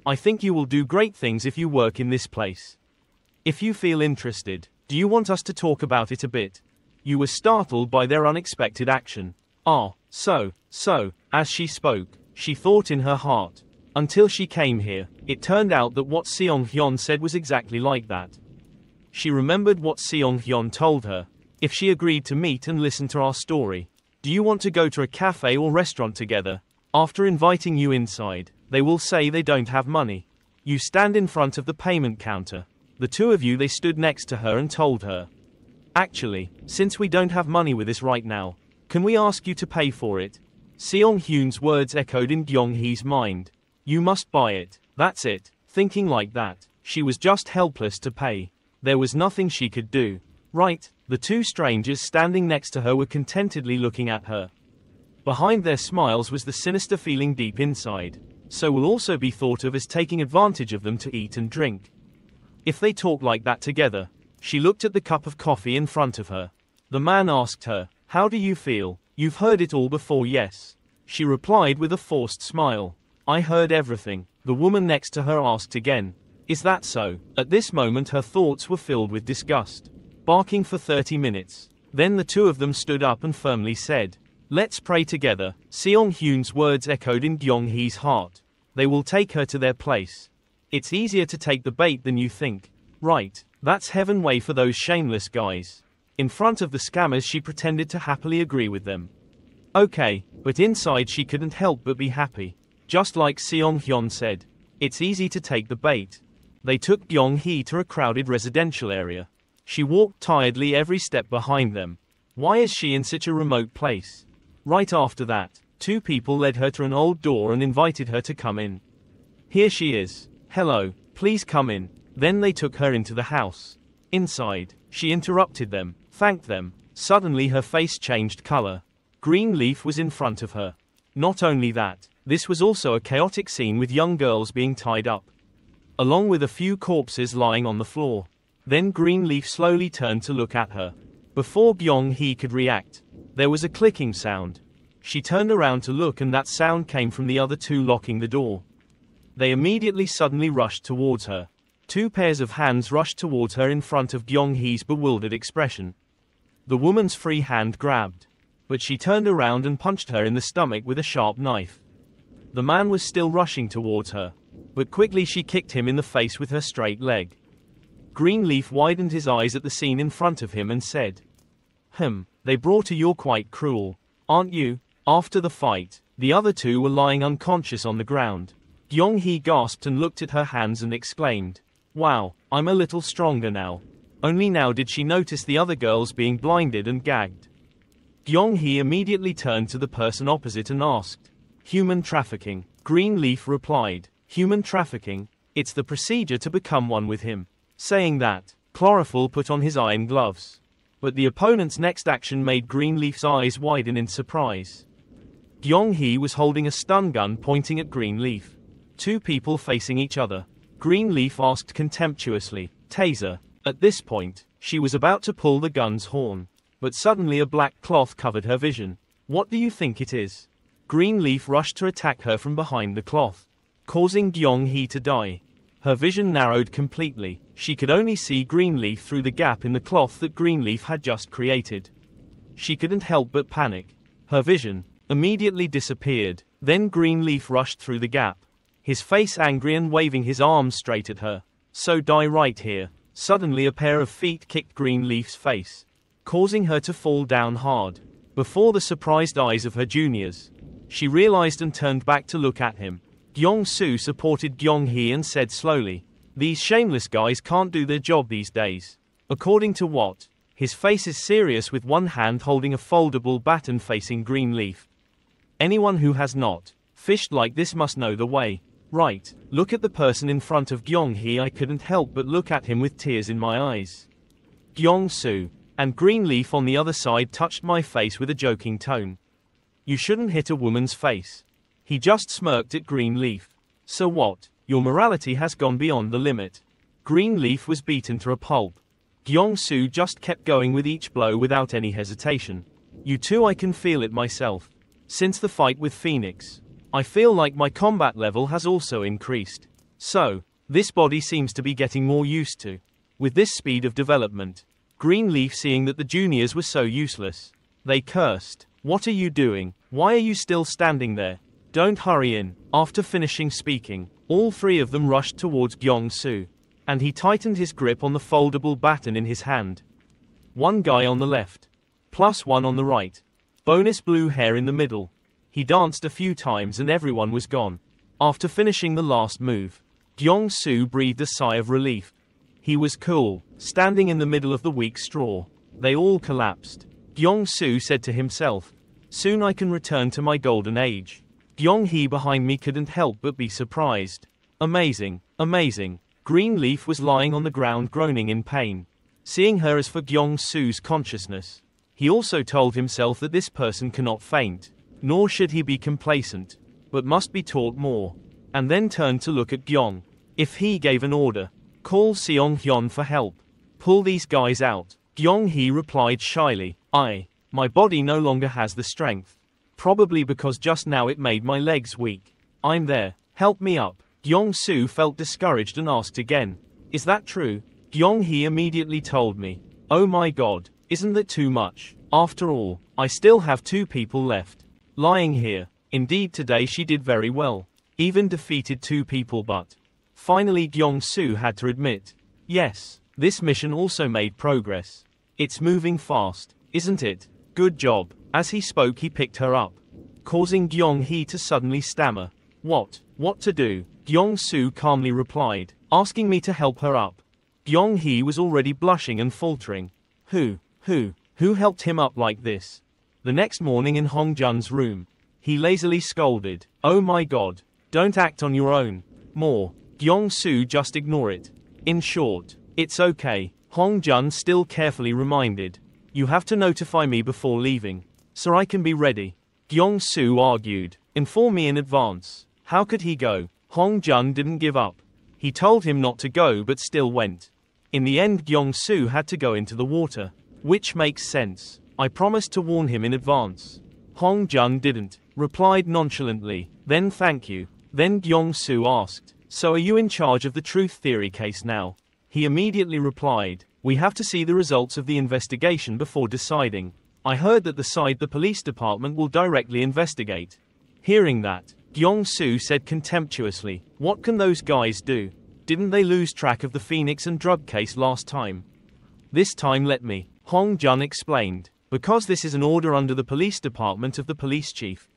I think you will do great things if you work in this place. If you feel interested, do you want us to talk about it a bit? You were startled by their unexpected action. Ah, so, as she spoke, she thought in her heart. Until she came here, it turned out that what Seong-hyun said was exactly like that. She remembered what Seong-hyun told her. If she agreed to meet and listen to our story. Do you want to go to a cafe or restaurant together? After inviting you inside, they will say they don't have money. You stand in front of the payment counter. The 2 of you, they stood next to her and told her. Actually, since we don't have money with us right now, can we ask you to pay for it? Seong-hyun's words echoed in Kyung-hee's mind. You must buy it. That's it. Thinking like that, she was just helpless to pay. There was nothing she could do. Right, the 2 strangers standing next to her were contentedly looking at her. Behind their smiles was the sinister feeling deep inside. So will also be thought of as taking advantage of them to eat and drink. If they talk like that together. She looked at the cup of coffee in front of her. The man asked her, how do you feel? You've heard it all before, yes? She replied with a forced smile. I heard everything. The woman next to her asked again. Is that so? At this moment her thoughts were filled with disgust. Barking for 30 minutes. Then the 2 of them stood up and firmly said. Let's pray together. Seong-hyun's words echoed in Kyung-hee's heart. They will take her to their place. It's easier to take the bait than you think. Right. That's heaven way for those shameless guys. In front of the scammers she pretended to happily agree with them. Okay, but inside she couldn't help but be happy. Just like Seong-hyun said. It's easy to take the bait. They took Kyung-hee to a crowded residential area. She walked tiredly every step behind them. Why is she in such a remote place? Right after that, 2 people led her to an old door and invited her to come in. Here she is. Hello, please come in. Then they took her into the house. Inside, she interrupted them, thanked them. Suddenly her face changed color. Green leaf was in front of her. Not only that, this was also a chaotic scene with young girls being tied up, along with a few corpses lying on the floor. Then Greenleaf slowly turned to look at her. Before Kyung-hee could react, there was a clicking sound. She turned around to look and that sound came from the other 2 locking the door. They immediately suddenly rushed towards her. 2 pairs of hands rushed towards her in front of Kyung-hee's bewildered expression. The woman's free hand grabbed, but she turned around and punched her in the stomach with a sharp knife. The man was still rushing towards her, but quickly she kicked him in the face with her straight leg. Greenleaf widened his eyes at the scene in front of him and said, They brought her. You're quite cruel, aren't you? After the fight, the other 2 were lying unconscious on the ground. Kyung-hee gasped and looked at her hands and exclaimed, Wow, I'm a little stronger now. Only now did she notice the other girls being blinded and gagged. Kyung-hee immediately turned to the person opposite and asked, "Human trafficking?" Greenleaf replied, "Human trafficking? It's the procedure to become one with him." Saying that, Chlorophyll put on his iron gloves. But the opponent's next action made Greenleaf's eyes widen in surprise. Kyung-hee was holding a stun gun pointing at Greenleaf. Two people facing each other. Greenleaf asked contemptuously, "Taser?" At this point, she was about to pull the gun's horn. But suddenly a black cloth covered her vision. "What do you think it is?" Greenleaf rushed to attack her from behind the cloth, causing Kyung-hee to die. Her vision narrowed completely. She could only see Greenleaf through the gap in the cloth that Greenleaf had just created. She couldn't help but panic. Her vision immediately disappeared. Then Greenleaf rushed through the gap, his face angry and waving his arms straight at her. "So die right here." Suddenly a pair of feet kicked Greenleaf's face, causing her to fall down hard. Before the surprised eyes of her juniors, she realized and turned back to look at him. Kyung-soo supported Kyung-hee and said slowly, "These shameless guys can't do their job these days." According to what? His face is serious with one hand holding a foldable baton facing Greenleaf. Anyone who has not fished like this must know the way. Right, look at the person in front of Kyung-hee. I couldn't help but look at him with tears in my eyes. Kyung-soo. And Greenleaf on the other side touched my face with a joking tone. "You shouldn't hit a woman's face." He just smirked at Greenleaf. "So what? Your morality has gone beyond the limit." Greenleaf was beaten to a pulp. Kyung-soo just kept going with each blow without any hesitation. "You too, I can feel it myself. Since the fight with Phoenix, I feel like my combat level has also increased. So, this body seems to be getting more used to. With this speed of development." Greenleaf, seeing that the juniors were so useless, they cursed. "What are you doing? Why are you still standing there? Don't hurry in." After finishing speaking, all three of them rushed towards Kyung-soo, and he tightened his grip on the foldable baton in his hand. One guy on the left, plus one on the right. Bonus blue hair in the middle. He danced a few times and everyone was gone. After finishing the last move, Kyung-soo breathed a sigh of relief. He was cool, standing in the middle of the weak straw. They all collapsed. Kyung-soo said to himself, "Soon I can return to my golden age." Kyung-hee behind me couldn't help but be surprised. "Amazing, amazing." Greenleaf was lying on the ground groaning in pain. Seeing her as for Kyung-soo's consciousness, he also told himself that this person cannot faint, nor should he be complacent, but must be taught more. And then turned to look at Kyung. If he gave an order, "Call Seong-hyun for help. Pull these guys out." Kyung-hee replied shyly, My body no longer has the strength. Probably because just now it made my legs weak. I'm there. Help me up." Kyung-soo felt discouraged and asked again, "Is that true?" Kyung-hee immediately told me, "Oh my god, isn't that too much? After all, I still have two people left. Lying here." Indeed, today she did very well. Even defeated two people, but finally Kyung-soo had to admit, "Yes, this mission also made progress. It's moving fast, isn't it? Good job." As he spoke, he picked her up, causing Kyung-hee to suddenly stammer. What to do?" Kyung-soo calmly replied, asking me to help her up. Kyung-hee was already blushing and faltering. Who helped him up like this? The next morning in Hong-jun's room, he lazily scolded, "Oh my god, don't act on your own. More." Kyung-soo, just ignore it. In short, "It's okay." Hong-jun still carefully reminded, "You have to notify me before leaving, so I can be ready." Kyung-soo argued, "Inform me in advance." How could he go? Hong-jun didn't give up. He told him not to go but still went. In the end, Kyung-soo had to go into the water, which makes sense. I promised to warn him in advance. Hong-jun didn't, replied nonchalantly, "Then thank you." Then Kyung-soo asked, "So are you in charge of the truth theory case now?" He immediately replied, "We have to see the results of the investigation before deciding. I heard that the side the police department will directly investigate." Hearing that, Kyung-soo said contemptuously, "What can those guys do? Didn't they lose track of the Phoenix and drug case last time? This time let me." Hong-jun explained, "Because this is an order under the police department of the police chief.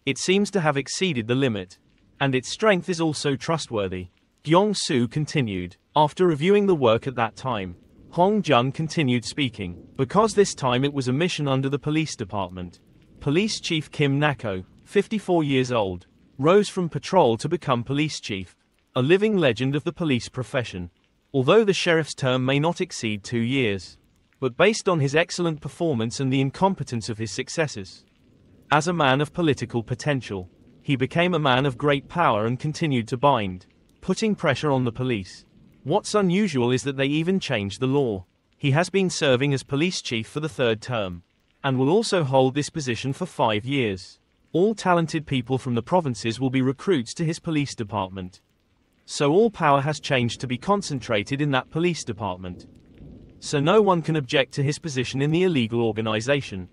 It seems to have exceeded the limit. And its strength is also trustworthy. Kyung-soo continued. After reviewing the work at that time, Hong-jun continued speaking. Because this time it was a mission under the police department. Police Chief Kim Nako, 54 years old, rose from patrol to become police chief, a living legend of the police profession. Although the sheriff's term may not exceed 2 years, but based on his excellent performance and the incompetence of his successors. As a man of political potential, he became a man of great power and continued to bind, putting pressure on the police. What's unusual is that they even changed the law. He has been serving as police chief for the 3rd term, and will also hold this position for 5 years. All talented people from the provinces will be recruits to his police department. So all power has changed to be concentrated in that police department. So no one can object to his position in the illegal organization.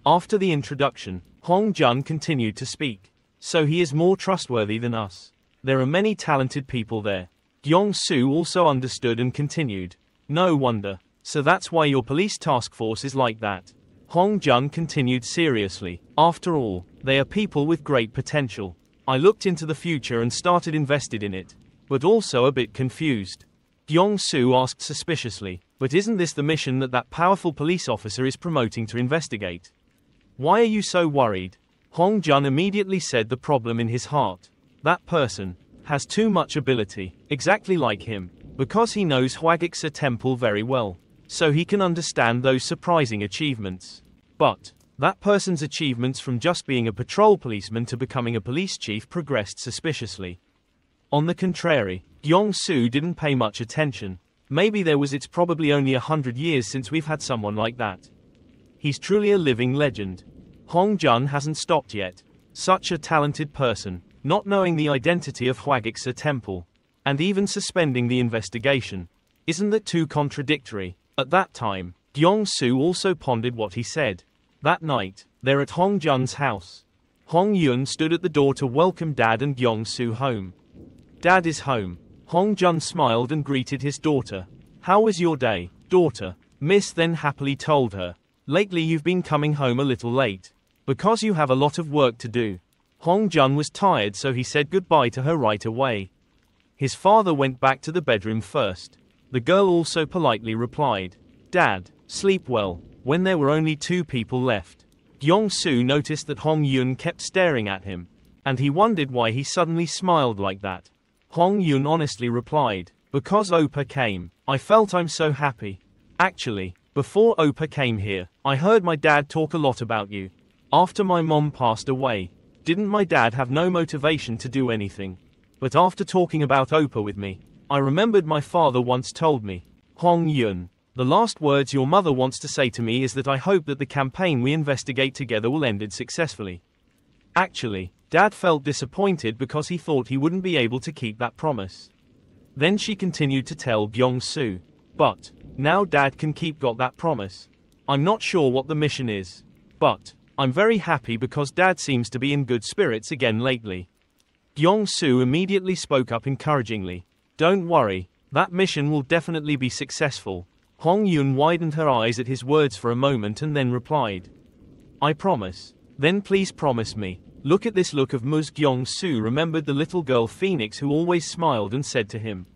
After the introduction, Hong-jun continued to speak. So he is more trustworthy than us. There are many talented people there. Kyung-soo also understood and continued. No wonder. So that's why your police task force is like that. Hong-jun continued seriously. After all, they are people with great potential. I looked into the future and started invested in it. But also a bit confused. Kyung-soo asked suspiciously. But isn't this the mission that powerful police officer is promoting to investigate? Why are you so worried? Hong-jun immediately said the problem in his heart. That person has too much ability, exactly like him, because he knows Hwagiksa Temple very well, so he can understand those surprising achievements. But that person's achievements from just being a patrol policeman to becoming a police chief progressed suspiciously. On the contrary, Kyung-soo didn't pay much attention. Maybe it's probably only 100 years since we've had someone like that. He's truly a living legend. Hong-jun hasn't stopped yet. Such a talented person, not knowing the identity of Hwagiksa Temple, and even suspending the investigation. Isn't that too contradictory? At that time, Kyung-soo also pondered what he said. That night, they're at Hong-jun's house. Hong-yun stood at the door to welcome Dad and Kyung-soo home. Dad is home. Hong-jun smiled and greeted his daughter. How was your day, daughter? Miss then happily told her. Lately you've been coming home a little late. Because you have a lot of work to do. Hong-jun was tired, so he said goodbye to her right away. His father went back to the bedroom first. The girl also politely replied. Dad, sleep well. When there were only 2 people left, Kyung-soo noticed that Hong-yun kept staring at him, and he wondered why he suddenly smiled like that. Hong-yun honestly replied, because Oppa came. I felt I'm so happy. Actually, before Oppa came here, I heard my dad talk a lot about you. After my mom passed away, didn't my dad have no motivation to do anything? But after talking about Oppa with me, I remembered my father once told me, Hong-yun, the last words your mother wants to say to me is that I hope that the campaign we investigate together will end successfully. Actually, Dad felt disappointed because he thought he wouldn't be able to keep that promise. Then she continued to tell Kyung-soo. But now Dad can got that promise. I'm not sure what the mission is. But I'm very happy because Dad seems to be in good spirits again lately. Kyung-soo immediately spoke up encouragingly. Don't worry, that mission will definitely be successful. Hong-yun widened her eyes at his words for a moment and then replied. I promise. Then please promise me. Look at this look of Ms. Kyung-soo remembered the little girl Phoenix who always smiled and said to him.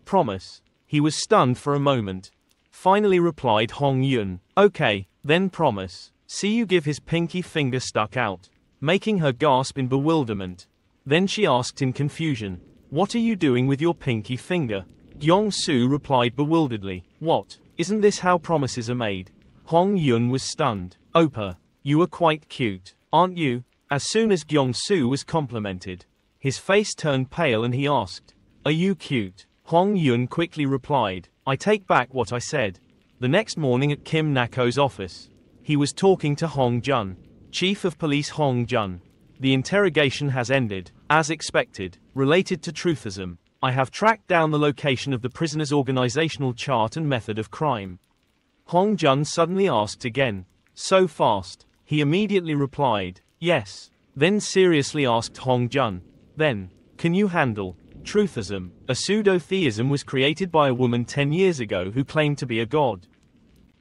Promise. He was stunned for a moment. Finally replied Hong-yun. Okay, then promise. See you give his pinky finger stuck out. Making her gasp in bewilderment. Then she asked in confusion. What are you doing with your pinky finger? Kyung-soo replied bewilderedly. What? Isn't this how promises are made? Hong-yun was stunned. Oppa, you are quite cute, aren't you? As soon as Kyung-soo was complimented, his face turned pale and he asked, Are you cute? Hong-yun quickly replied, I take back what I said. The next morning at Kim Nako's office, he was talking to Hong-jun, Chief of Police Hong-jun. The interrogation has ended, as expected, related to truthism. I have tracked down the location of the prisoner's organizational chart and method of crime. Hong-jun suddenly asked again. So fast? He immediately replied, Yes. Then seriously asked Hong-jun. Then, can you handle truthism? A pseudo-theism was created by a woman 10 years ago who claimed to be a god.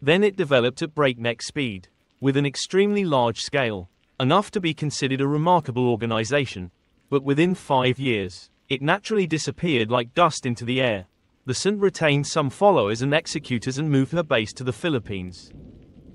Then it developed at breakneck speed, with an extremely large scale, enough to be considered a remarkable organization. But within 5 years, It naturally disappeared like dust into the air. The saint retained some followers and executors and moved her base to the Philippines.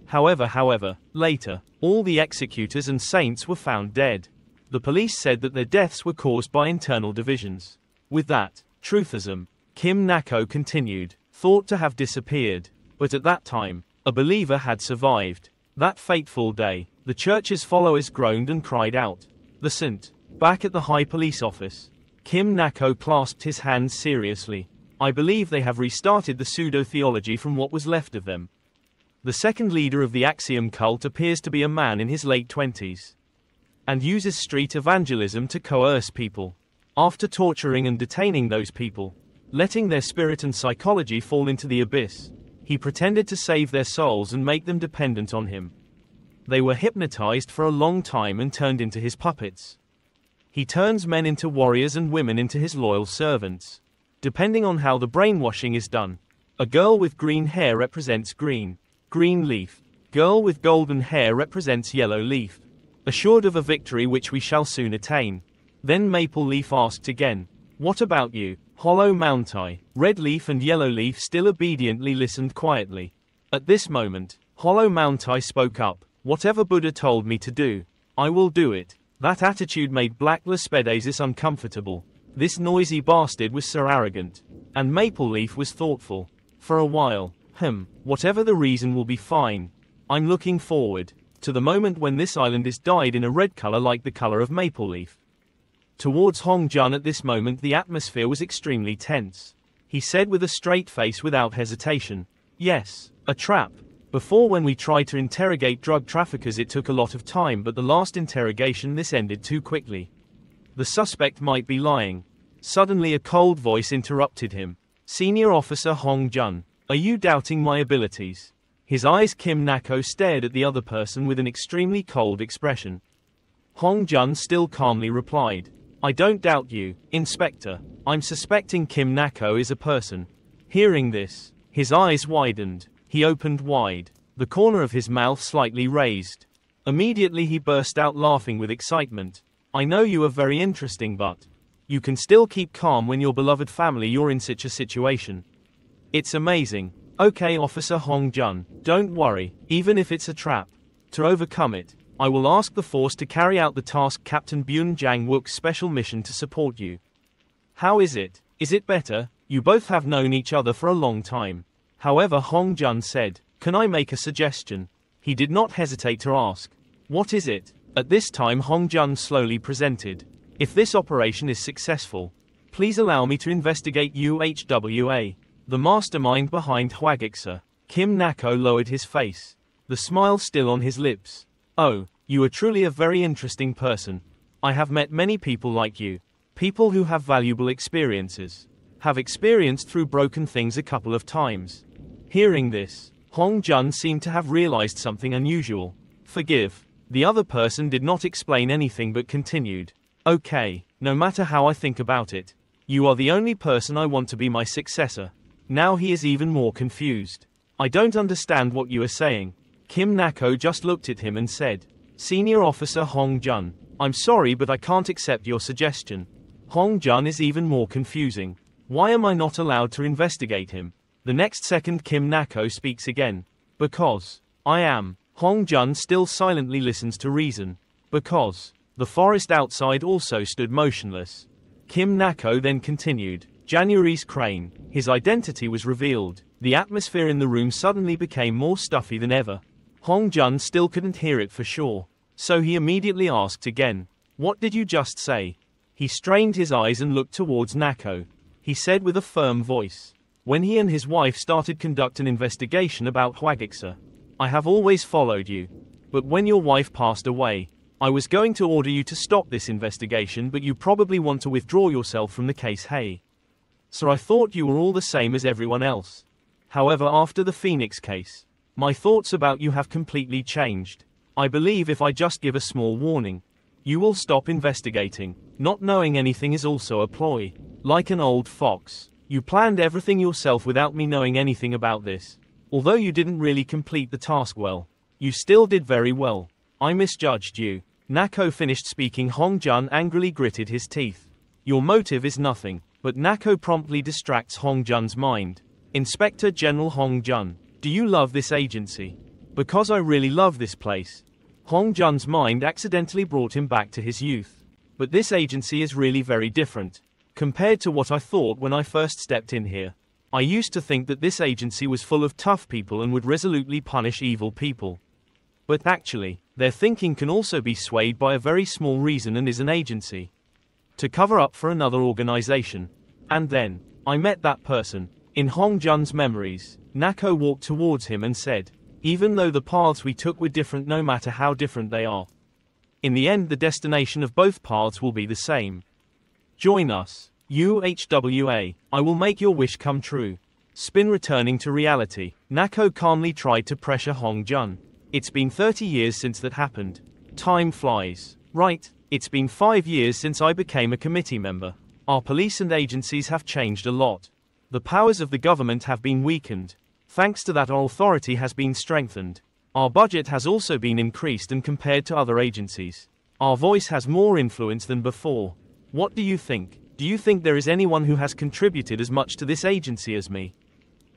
However, later, all the executors and saints were found dead. The police said that their deaths were caused by internal divisions. With that, truthism, Kim Nako continued, thought to have disappeared. But at that time, a believer had survived. That fateful day, the church's followers groaned and cried out. The saint, back at the high police office. Kim Nako clasped his hands seriously. I believe they have restarted the pseudo-theology from what was left of them. The second leader of the Axiom cult appears to be a man in his late 20s. And uses street evangelism to coerce people. After torturing and detaining those people, letting their spirit and psychology fall into the abyss, he pretended to save their souls and make them dependent on him. They were hypnotized for a long time and turned into his puppets. He turns men into warriors and women into his loyal servants. Depending on how the brainwashing is done. A girl with green hair represents green leaf. Girl with golden hair represents yellow leaf. Assured of a victory which we shall soon attain. Then Maple Leaf asked again, what about you, Hollow Mountai? Red Leaf and Yellow Leaf still obediently listened quietly. At this moment, Hollow Mountai spoke up, whatever Buddha told me to do, I will do it. That attitude made Black Lespedasis uncomfortable. This noisy bastard was so arrogant. And Maple Leaf was thoughtful. For a while, whatever the reason will be fine. I'm looking forward to the moment when this island is dyed in a red color like the color of Maple Leaf. Towards Hong Jun at this moment the atmosphere was extremely tense. He said with a straight face without hesitation, yes, a trap. Before when we tried to interrogate drug traffickers it took a lot of time, but the last interrogation this ended too quickly. The suspect might be lying. Suddenly a cold voice interrupted him. Senior Officer Hong Jun, are you doubting my abilities? His eyes Kim Nako stared at the other person with an extremely cold expression. Hong Jun still calmly replied, I don't doubt you, Inspector. I'm suspecting Kim Nako is a person. Hearing this, his eyes widened. He opened wide, the corner of his mouth slightly raised. Immediately he burst out laughing with excitement. I know you are very interesting, but you can still keep calm when your beloved family you're in such a situation. It's amazing. Okay, Officer Hong Jun, don't worry, even if it's a trap. To overcome it, I will ask the force to carry out the task Captain Byun Jang Wook's special mission to support you. How is it? Is it better? You both have known each other for a long time. However, Hong Jun said, can I make a suggestion? He did not hesitate to ask. What is it? At this time Hong Jun slowly presented. If this operation is successful, please allow me to investigate UHWA, the mastermind behind Hwagiksa. Kim Nako lowered his face, the smile still on his lips. Oh, you are truly a very interesting person. I have met many people like you. People who have valuable experiences. Have experienced through broken things a couple of times. Hearing this, Hong Jun seemed to have realized something unusual. Forgive. The other person did not explain anything but continued. Okay, no matter how I think about it, you are the only person I want to be my successor. Now he is even more confused. I don't understand what you are saying. Kim Nako just looked at him and said, Senior Officer Hong Jun, I'm sorry but I can't accept your suggestion. Hong Jun is even more confusing. Why am I not allowed to investigate him? The next second Kim Nako speaks again. Because I am. Hong Jun still silently listens to reason. Because the forest outside also stood motionless. Kim Nako then continued. January's crane. His identity was revealed. The atmosphere in the room suddenly became more stuffy than ever. Hong Jun still couldn't hear it for sure. So he immediately asked again. What did you just say? He strained his eyes and looked towards Nako. He said with a firm voice. When he and his wife started conduct an investigation about Hwagiksa, I have always followed you. But when your wife passed away, I was going to order you to stop this investigation, but you probably want to withdraw yourself from the case. Hey. So I thought you were all the same as everyone else. However, after the Phoenix case, my thoughts about you have completely changed. I believe if I just give a small warning, you will stop investigating. Not knowing anything is also a ploy. Like an old fox, you planned everything yourself without me knowing anything about this. Although you didn't really complete the task well, you still did very well. I misjudged you. Nako finished speaking. Hong Jun angrily gritted his teeth. Your motive is nothing. But Nako promptly distracts Hong Jun's mind. Inspector General Hong Jun, do you love this agency? Because I really love this place. Hong Jun's mind accidentally brought him back to his youth. But this agency is really very different. Compared to what I thought when I first stepped in here. I used to think that this agency was full of tough people and would resolutely punish evil people. But actually, their thinking can also be swayed by a very small reason and is an agency. To cover up for another organization. And then, I met that person. In Hong Jun's memories, Nako walked towards him and said, even though the paths we took were different no matter how different they are. In the end the destination of both paths will be the same. Join us. UHWA. I will make your wish come true. Spin returning to reality. Nako calmly tried to pressure Hong Jun. It's been 30 years since that happened. Time flies. Right, it's been 5 years since I became a committee member. Our police and agencies have changed a lot. The powers of the government have been weakened. Thanks to that our authority has been strengthened. Our budget has also been increased and compared to other agencies. Our voice has more influence than before. What do you think? Do you think there is anyone who has contributed as much to this agency as me?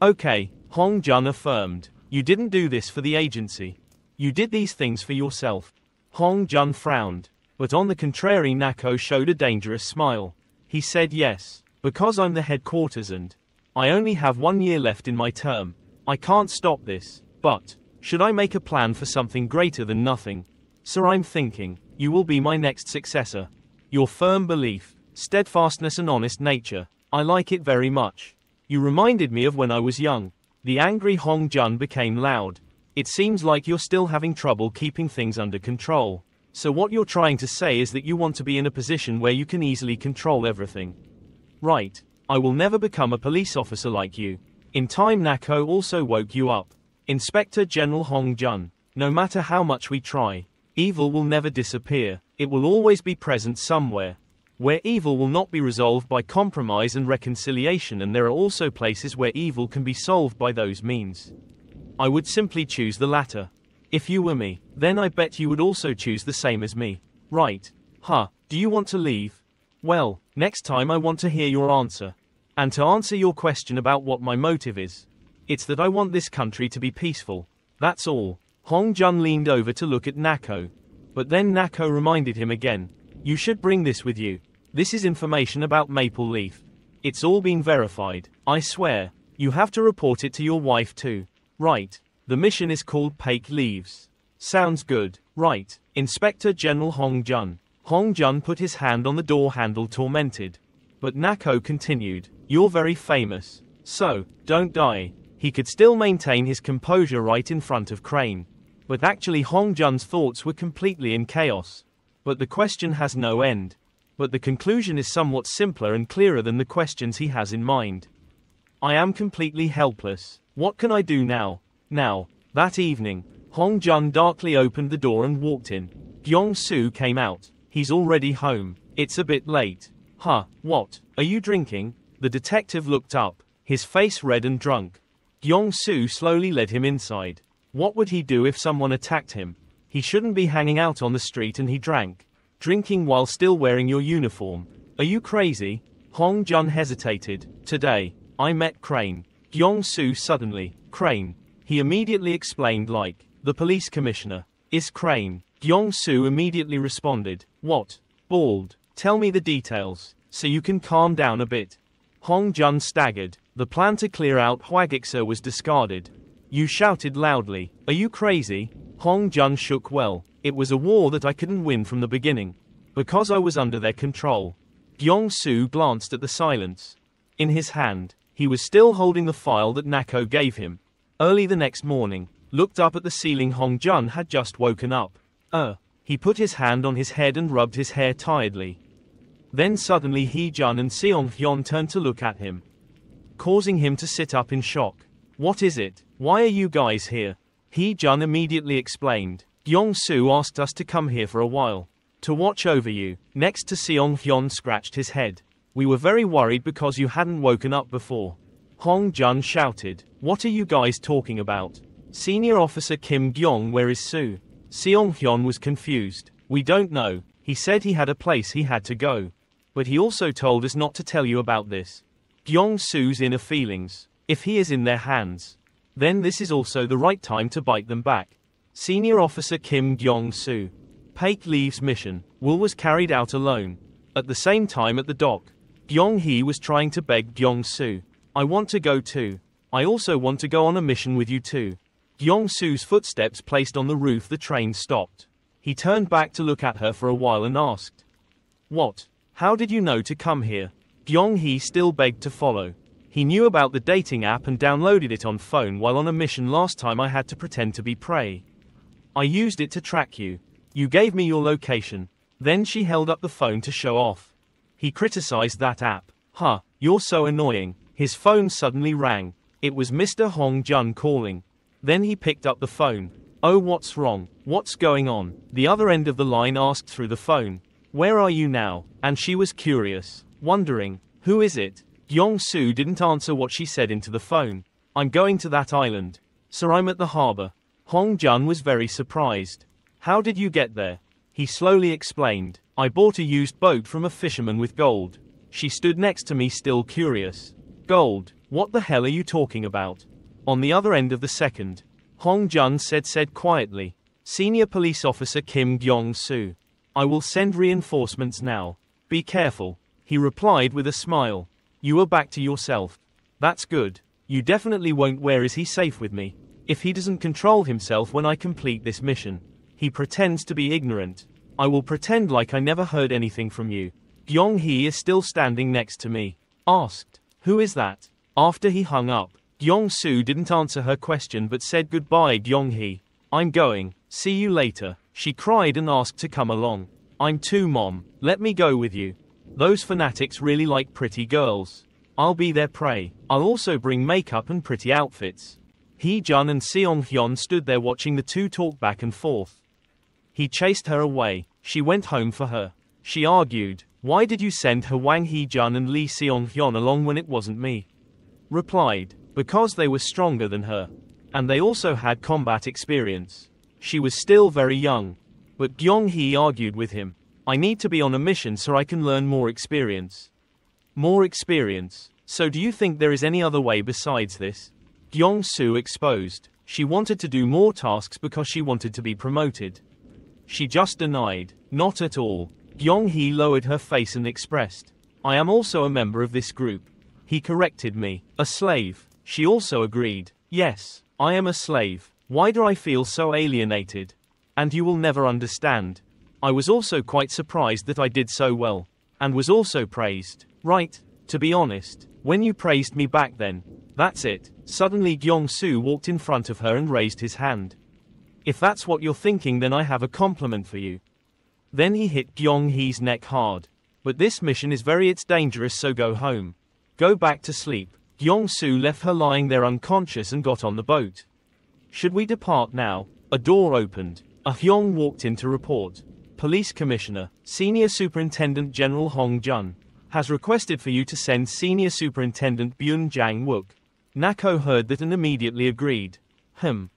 Okay, Hong Jun affirmed. You didn't do this for the agency. You did these things for yourself. Hong Jun frowned. But on the contrary Nako showed a dangerous smile. He said yes, because I'm the headquarters and I only have 1 year left in my term. I can't stop this. But, should I make a plan for something greater than nothing? Sir, I'm thinking, you will be my next successor. Your firm belief, steadfastness and honest nature, I like it very much. You reminded me of when I was young. The angry Hong Jun became loud. It seems like you're still having trouble keeping things under control. So what you're trying to say is that you want to be in a position where you can easily control everything. Right. I will never become a police officer like you. In time Nako also woke you up. Inspector General Hong Jun. No matter how much we try, evil will never disappear. It will always be present somewhere. Where evil will not be resolved by compromise and reconciliation, and there are also places where evil can be solved by those means. I would simply choose the latter. If you were me, then I bet you would also choose the same as me. Right. Huh, do you want to leave? Well, next time I want to hear your answer. And to answer your question about what my motive is, it's that I want this country to be peaceful. That's all. Hong Jun leaned over to look at Nako. But then Nako reminded him again. You should bring this with you. This is information about Maple Leaf. It's all been verified. I swear. You have to report it to your wife too. Right. The mission is called Pake Leaves. Sounds good. Right. Inspector General Hong Jun. Hong Jun put his hand on the door handle, tormented. But Nako continued. You're very famous. So, don't die. He could still maintain his composure right in front of Crane. But actually Hong Jun's thoughts were completely in chaos. But the question has no end. But the conclusion is somewhat simpler and clearer than the questions he has in mind. I am completely helpless. What can I do now? Now, that evening, Hong Jun darkly opened the door and walked in. Gyong-soo came out. He's already home. It's a bit late. Huh, what? Are you drinking? The detective looked up, his face red and drunk. Gyong-soo slowly led him inside. What would he do if someone attacked him? He shouldn't be hanging out on the street, and he drank. Drinking while still wearing your uniform. Are you crazy? Hong Jun hesitated. Today, I met Crane. Gyong-soo suddenly. Crane. He immediately explained like, the police commissioner. Is Crane. Gyong-soo immediately responded. What? Bald. Tell me the details, so you can calm down a bit. Hong Jun staggered. The plan to clear out Hwagiksa was discarded. You shouted loudly. Are you crazy? Hong Jun shook. Well, it was a war that I couldn't win from the beginning. Because I was under their control. Gyong-soo glanced at the silence. In his hand, he was still holding the file that Nako gave him. Early the next morning, looked up at the ceiling. Hong Jun had just woken up. He put his hand on his head and rubbed his hair tiredly. Then suddenly Hee-jun and Seong-hyun turned to look at him, causing him to sit up in shock. What is it? Why are you guys here? Hee-jun immediately explained. Gyong-soo asked us to come here for a while, to watch over you. Next to Seong-hyun scratched his head. We were very worried because you hadn't woken up before. Hong Jun shouted. What are you guys talking about? Senior Officer Kim Gyong, where is Soo? Seong-hyun was confused. We don't know. He said he had a place he had to go. But he also told us not to tell you about this. Kyung-soo's inner feelings. If he is in their hands, then this is also the right time to bite them back. Senior Officer Kim Kyung-soo. Paik leaves mission. Wool was carried out alone. At the same time at the dock, Kyung-hee was trying to beg Kyung-soo. I want to go too. I also want to go on a mission with you too. Kyung-soo's footsteps placed on the roof, the train stopped. He turned back to look at her for a while and asked, "What? How did you know to come here?" Kyung-hee still begged to follow. He knew about the dating app and downloaded it on phone while on a mission last time. I had to pretend to be prey. I used it to track you. You gave me your location. Then she held up the phone to show off. He criticized that app. Huh, you're so annoying. His phone suddenly rang. It was Mr. Hong Jun calling. Then he picked up the phone. Oh, what's wrong? What's going on? The other end of the line asked through the phone. Where are you now? And she was curious, wondering, who is it? Kyung-soo didn't answer what she said into the phone. I'm going to that island. Sir, I'm at the harbor. Hong Jun was very surprised. How did you get there? He slowly explained. I bought a used boat from a fisherman with gold. She stood next to me, still curious. Gold? What the hell are you talking about? On the other end of the second, Hong Jun said quietly. Senior Police Officer Kim Kyung-soo. I will send reinforcements now. Be careful. He replied with a smile. You are back to yourself. That's good. You definitely won't. Where is he safe with me? If he doesn't control himself when I complete this mission. He pretends to be ignorant. I will pretend like I never heard anything from you. Kyung-hee is still standing next to me. Asked. Who is that? After he hung up, Kyung-soo didn't answer her question but said goodbye. Kyung-hee. I'm going. See you later. She cried and asked to come along. I'm too, Mom. Let me go with you. Those fanatics really like pretty girls. I'll be their prey. I'll also bring makeup and pretty outfits. Hee-jun and Seong-hyun stood there watching the two talk back and forth. He chased her away. She went home for her. She argued. Why did you send her? Wang Hee-jun and Lee Seong-hyun along when it wasn't me? Replied. Because they were stronger than her. And they also had combat experience. She was still very young. But Kyung-hee argued with him. I need to be on a mission so I can learn more experience. More experience. So do you think there is any other way besides this? Kyung-soo exposed. She wanted to do more tasks because she wanted to be promoted. She just denied. Not at all. Kyung-hee lowered her face and expressed. I am also a member of this group. He corrected me. A slave. She also agreed. Yes, I am a slave. Why do I feel so alienated? And you will never understand. I was also quite surprised that I did so well. And was also praised. Right? To be honest, when you praised me back then, that's it. Suddenly Kyung-soo walked in front of her and raised his hand. If that's what you're thinking, then I have a compliment for you. Then he hit Kyung-hee's neck hard. But this mission is it's dangerous, so go home. Go back to sleep. Kyung-soo left her lying there unconscious and got on the boat. Should we depart now? A door opened. Ah-hyung walked in to report. Police Commissioner, Senior Superintendent General Hong Jun, has requested for you to send Senior Superintendent Byun Jang-wook. Nako heard that and immediately agreed.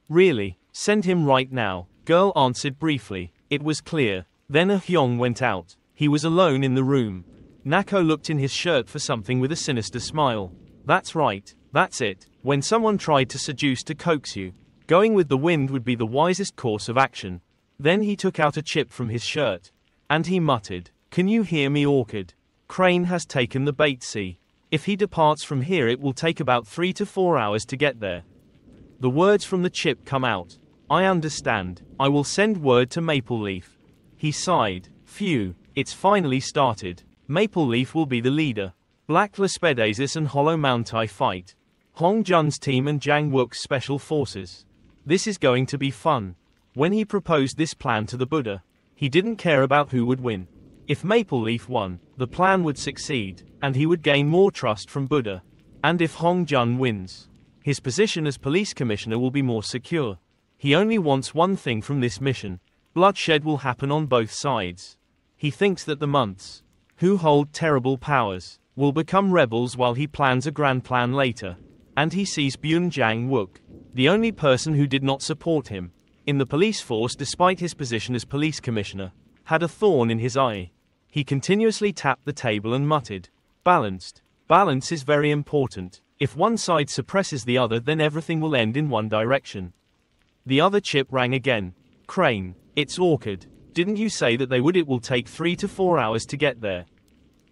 Really? Send him right now. Girl answered briefly. It was clear. Then Ah-hyung went out. He was alone in the room. Nako looked in his shirt for something with a sinister smile. That's right. That's it. When someone tried to seduce to coax you, going with the wind would be the wisest course of action. Then he took out a chip from his shirt. And he muttered. Can you hear me, Orchid? Crane has taken the bait. See. If he departs from here, it will take about 3 to 4 hours to get there. The words from the chip come out. I understand. I will send word to Maple Leaf. He sighed. Phew. It's finally started. Maple Leaf will be the leader. Black Lespedasis and Hollow Mountai fight. Hong Jun's team and Jang-wook's special forces. This is going to be fun. When he proposed this plan to the Buddha, he didn't care about who would win. If Maple Leaf won, the plan would succeed, and he would gain more trust from Buddha. And if Hong Jun wins, his position as police commissioner will be more secure. He only wants one thing from this mission. Bloodshed will happen on both sides. He thinks that the months, who hold terrible powers, will become rebels while he plans a grand plan later. And he sees Byun Jang-wook, the only person who did not support him in the police force despite his position as police commissioner, had a thorn in his eye. He continuously tapped the table and muttered, "Balanced. Balance is very important. If one side suppresses the other, then everything will end in one direction." The other chip rang again. "Crane, it's Orchid. Didn't you say that it will take 3 to 4 hours to get there?"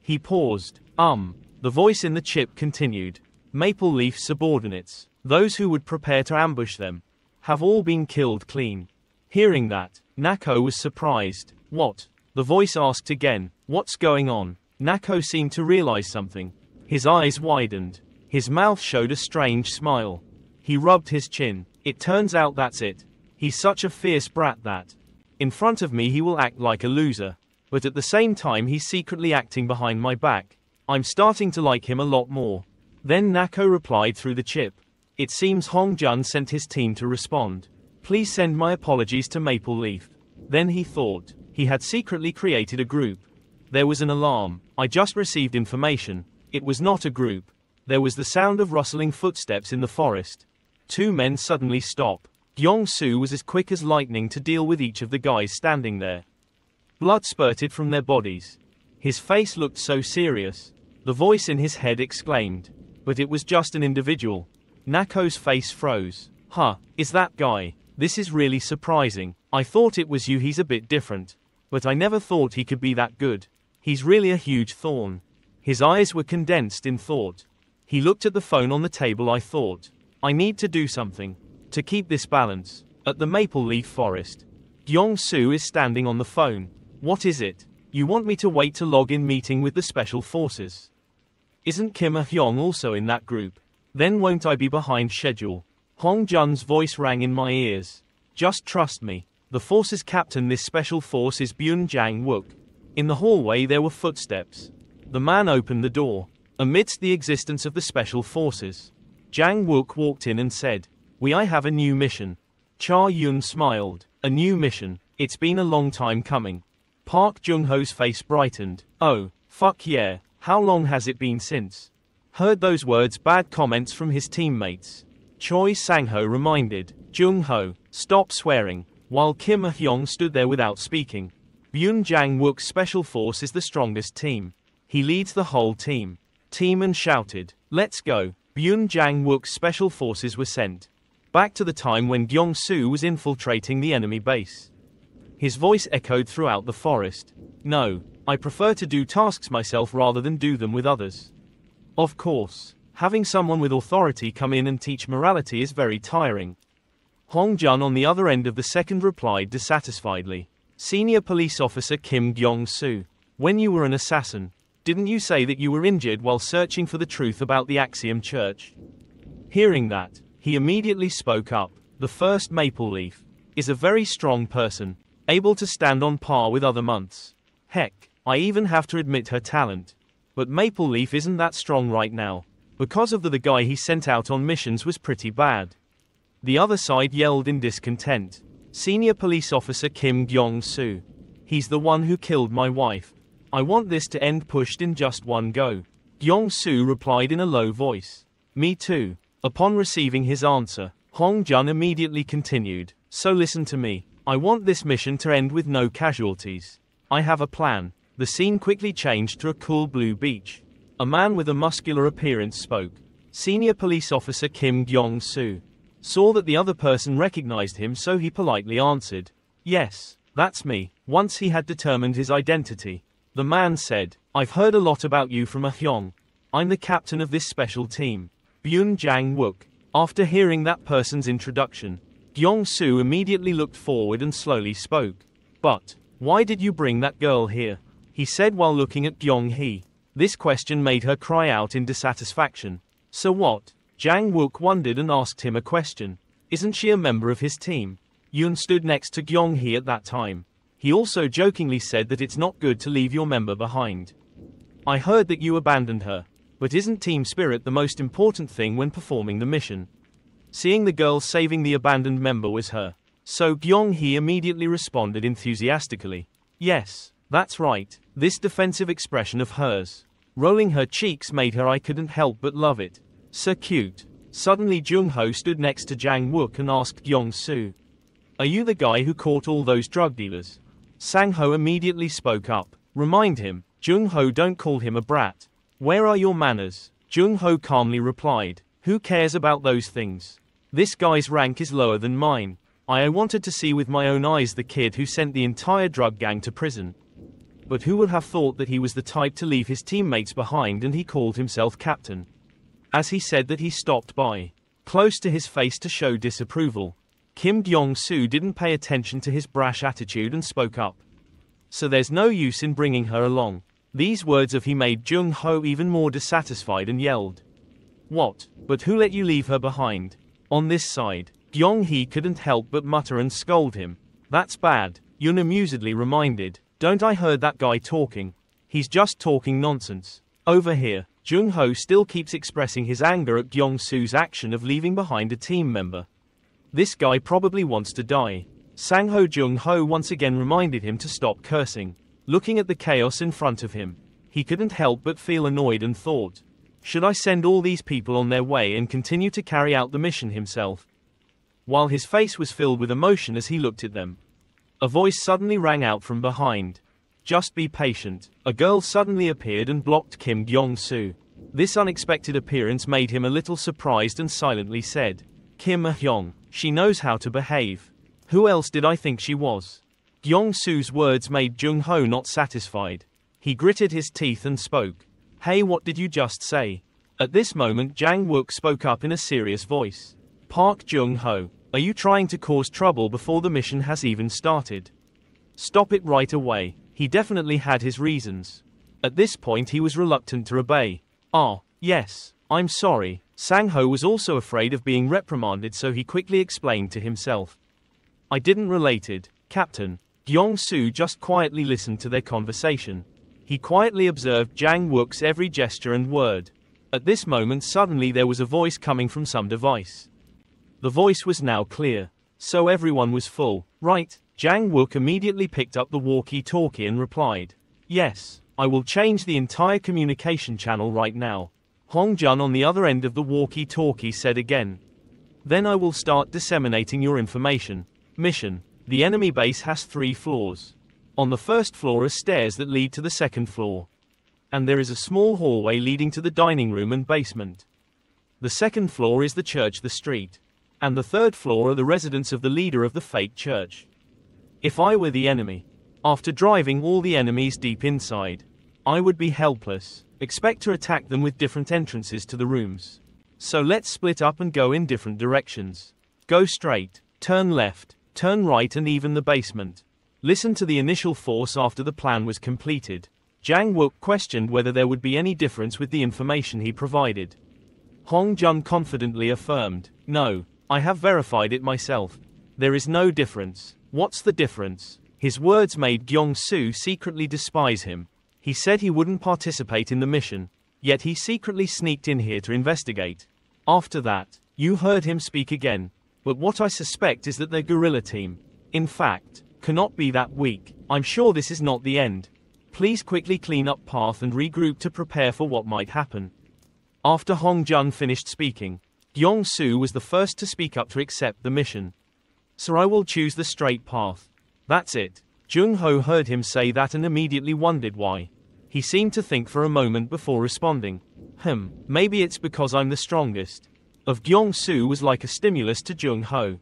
He paused. The voice in the chip continued. "Maple Leaf subordinates, those who would prepare to ambush them, have all been killed clean." Hearing that, Nako was surprised. "What?" The voice asked again. "What's going on?" Nako seemed to realize something. His eyes widened. His mouth showed a strange smile. He rubbed his chin. "It turns out that's it. He's such a fierce brat that in front of me he will act like a loser, but at the same time he's secretly acting behind my back. I'm starting to like him a lot more." Then Nako replied through the chip. "It seems Hongjun sent his team to respond. Please send my apologies to Maple Leaf." Then he thought. He had secretly created a group. There was an alarm. "I just received information. It was not a group." There was the sound of rustling footsteps in the forest. 2 men suddenly stop. Gyeong-soo was as quick as lightning to deal with each of the guys standing there. Blood spurted from their bodies. His face looked so serious. The voice in his head exclaimed. But it was just an individual. Nako's face froze. "Huh, is that guy? This is really surprising. I thought it was you. He's a bit different. But I never thought he could be that good. He's really a huge thorn." His eyes were condensed in thought. He looked at the phone on the table. "I thought, I need to do something to keep this balance." At the Maple Leaf Forest, Gyeong-soo is standing on the phone. "What is it? You want me to wait to log in meeting with the special forces? Isn't Kim Ah-hyung also in that group? Then won't I be behind schedule?" Hong Jun's voice rang in my ears. "Just trust me. The force's captain this special force is Byun Jang-wook." In the hallway there were footsteps. The man opened the door. Amidst the existence of the special forces, Jang-wook walked in and said, I have a new mission." Cha Yun smiled. "A new mission? It's been a long time coming." Park Jung-ho's face brightened. "Oh, fuck yeah, how long has it been since?" Heard those words, bad comments from his teammates. Choi Sang-ho reminded Jung-ho, "Stop swearing," while Kim Ah-hyung stood there without speaking. Byun Jang-wook's special force is the strongest team. He leads the whole team. And shouted, "Let's go." Byun Jang-wook's special forces were sent back to the time when Gyeong-soo was infiltrating the enemy base. His voice echoed throughout the forest. "No, I prefer to do tasks myself rather than do them with others. Of course, having someone with authority come in and teach morality is very tiring." Hong Jun on the other end of the second replied dissatisfiedly. "Senior Police Officer Kim Gyeong-soo, when you were an assassin, didn't you say that you were injured while searching for the truth about the Axiom Church?" Hearing that, he immediately spoke up. "The first Maple Leaf is a very strong person, able to stand on par with other months. Heck, I even have to admit her talent. But Maple Leaf isn't that strong right now, because of the guy he sent out on missions was pretty bad." The other side yelled in discontent. "Senior Police Officer Kim Gyeong-soo. He's the one who killed my wife. I want this to end pushed in just one go." Gyeong-soo replied in a low voice. "Me too." Upon receiving his answer, Hong Jun immediately continued. "So listen to me. I want this mission to end with no casualties. I have a plan." The scene quickly changed to a cool blue beach. A man with a muscular appearance spoke. Senior Police Officer Kim Gyeong-soo saw that the other person recognized him, so he politely answered, "Yes, that's me." Once he had determined his identity, the man said, "I've heard a lot about you from Ah-hyung. I'm the captain of this special team, Byun Jang-wook." After hearing that person's introduction, Gyeong-soo immediately looked forward and slowly spoke. "But why did you bring that girl here?" he said while looking at Gyeong-hee. This question made her cry out in dissatisfaction. "So what?" Jang-wook wondered and asked him a question. "Isn't she a member of his team?" Yoon stood next to Gyeong-hee at that time. He also jokingly said that it's not good to leave your member behind. "I heard that you abandoned her. But isn't team spirit the most important thing when performing the mission?" Seeing the girl saving the abandoned member was her, so Gyeong-hee immediately responded enthusiastically. "Yes, that's right." This defensive expression of hers, rolling her cheeks, made her I couldn't help but love it. "So cute." Suddenly Jung-ho stood next to Jang-wook and asked Gyeong-soo, "Are you the guy who caught all those drug dealers?" Sang-ho immediately spoke up. Remind him, Jung-ho, don't call him a brat. Where are your manners? Jung-ho calmly replied. Who cares about those things? This guy's rank is lower than mine. I wanted to see with my own eyes the kid who sent the entire drug gang to prison. But who would have thought that he was the type to leave his teammates behind, and he called himself captain. As he said that, he stopped by, close to his face to show disapproval. Kim Gyong-soo didn't pay attention to his brash attitude and spoke up. So there's no use in bringing her along. These words of he made Jung-ho even more dissatisfied and yelled. What? But who let you leave her behind? On this side, Gyong-hee couldn't help but mutter and scold him. That's bad, Yun amusedly reminded. Don't I heard that guy talking? He's just talking nonsense. Over here, Jung-ho still keeps expressing his anger at Gyong-soo's action of leaving behind a team member. This guy probably wants to die. Sang-ho Jung-ho once again reminded him to stop cursing. Looking at the chaos in front of him, he couldn't help but feel annoyed and thought, should I send all these people on their way and continue to carry out the mission himself? While his face was filled with emotion as he looked at them, a voice suddenly rang out from behind. Just be patient. A girl suddenly appeared and blocked Kim Gyong-soo. This unexpected appearance made him a little surprised and silently said, Kim Ah-hyung, she knows how to behave. Who else did I think she was? Gyong-soo's words made Jung-ho not satisfied. He gritted his teeth and spoke. Hey, what did you just say? At this moment, Jang Wook spoke up in a serious voice. Park Jung-ho, are you trying to cause trouble before the mission has even started? Stop it right away. He definitely had his reasons. At this point he was reluctant to obey. Yes, I'm sorry. Sang-ho was also afraid of being reprimanded, so he quickly explained to himself. I didn't related, Captain. Gyong-soo just quietly listened to their conversation. He quietly observed Jang Wook's every gesture and word. At this moment suddenly there was a voice coming from some device. The voice was now clear. So everyone was full, right? Jang Wook immediately picked up the walkie-talkie and replied. Yes, I will change the entire communication channel right now. Hong Jun on the other end of the walkie-talkie said again. Then I will start disseminating your information. Mission. The enemy base has 3 floors. On the first floor are stairs that lead to the second floor. And there is a small hallway leading to the dining room and basement. The second floor is the church, the street. And the third floor are the residence of the leader of the fake church. If I were the enemy, after driving all the enemies deep inside, I would be helpless. Expect to attack them with different entrances to the rooms. So let's split up and go in different directions. Go straight, turn left, turn right, and even the basement. Listen to the initial force after the plan was completed. Jang Wook questioned whether there would be any difference with the information he provided. Hong Jun confidently affirmed, no, I have verified it myself. There is no difference. What's the difference? His words made Gyong-soo secretly despise him. He said he wouldn't participate in the mission, yet he secretly sneaked in here to investigate. After that, you heard him speak again. But what I suspect is that their guerrilla team, in fact, cannot be that weak. I'm sure this is not the end. Please quickly clean up path and regroup to prepare for what might happen. After Hong Jun finished speaking, Gyong-soo was the first to speak up to accept the mission. So I will choose the straight path. That's it. Jung-ho heard him say that and immediately wondered why. He seemed to think for a moment before responding. Maybe it's because I'm the strongest. Of Gyong-soo was like a stimulus to Jung-ho.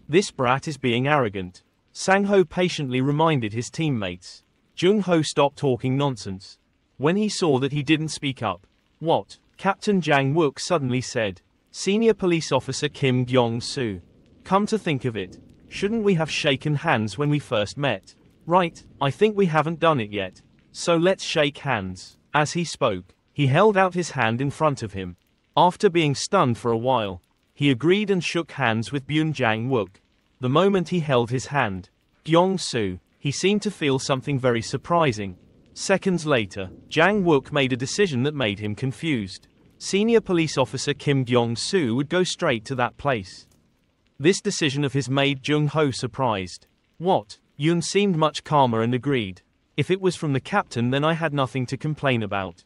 This brat is being arrogant. Sang-ho patiently reminded his teammates. Jung-ho stopped talking nonsense. When he saw that he didn't speak up. What? Captain Jang Wook suddenly said. Senior Police Officer Kim Gyong-soo. Come to think of it, shouldn't we have shaken hands when we first met? Right, I think we haven't done it yet. So let's shake hands. As he spoke, he held out his hand in front of him. After being stunned for a while, he agreed and shook hands with Jang Wook. The moment he held his hand, Gyong-soo, he seemed to feel something very surprising. Seconds later, Jang Wook made a decision that made him confused. Senior Police Officer Kim Gyong-soo would go straight to that place. This decision of his made Jung-ho surprised. What? Yun seemed much calmer and agreed. If it was from the captain, then I had nothing to complain about.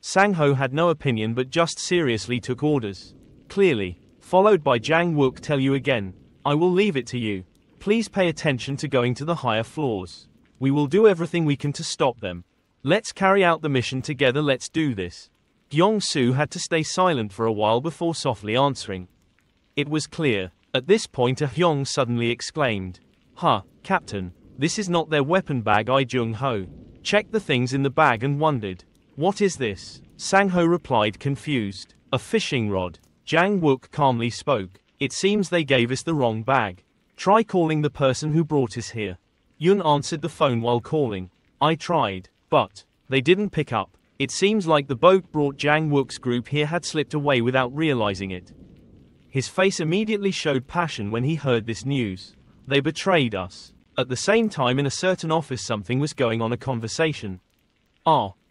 Sang-ho had no opinion but just seriously took orders. Clearly, followed by Jang Wook, tell you again. I will leave it to you. Please pay attention to going to the higher floors. We will do everything we can to stop them. Let's carry out the mission together, let's do this. Kyung-soo had to stay silent for a while before softly answering. It was clear. At this point Hyung suddenly exclaimed. Captain, this is not their weapon bag. I Jung-ho checked the things in the bag and wondered. What is this? Sang-ho replied confused. A fishing rod. Jang-wook calmly spoke. It seems they gave us the wrong bag. Try calling the person who brought us here. Yun answered the phone while calling. I tried, but they didn't pick up. It seems like the boat brought Jang-wook's group here had slipped away without realizing it. His face immediately showed passion when he heard this news. They betrayed us. At the same time in a certain office something was going on, a conversation.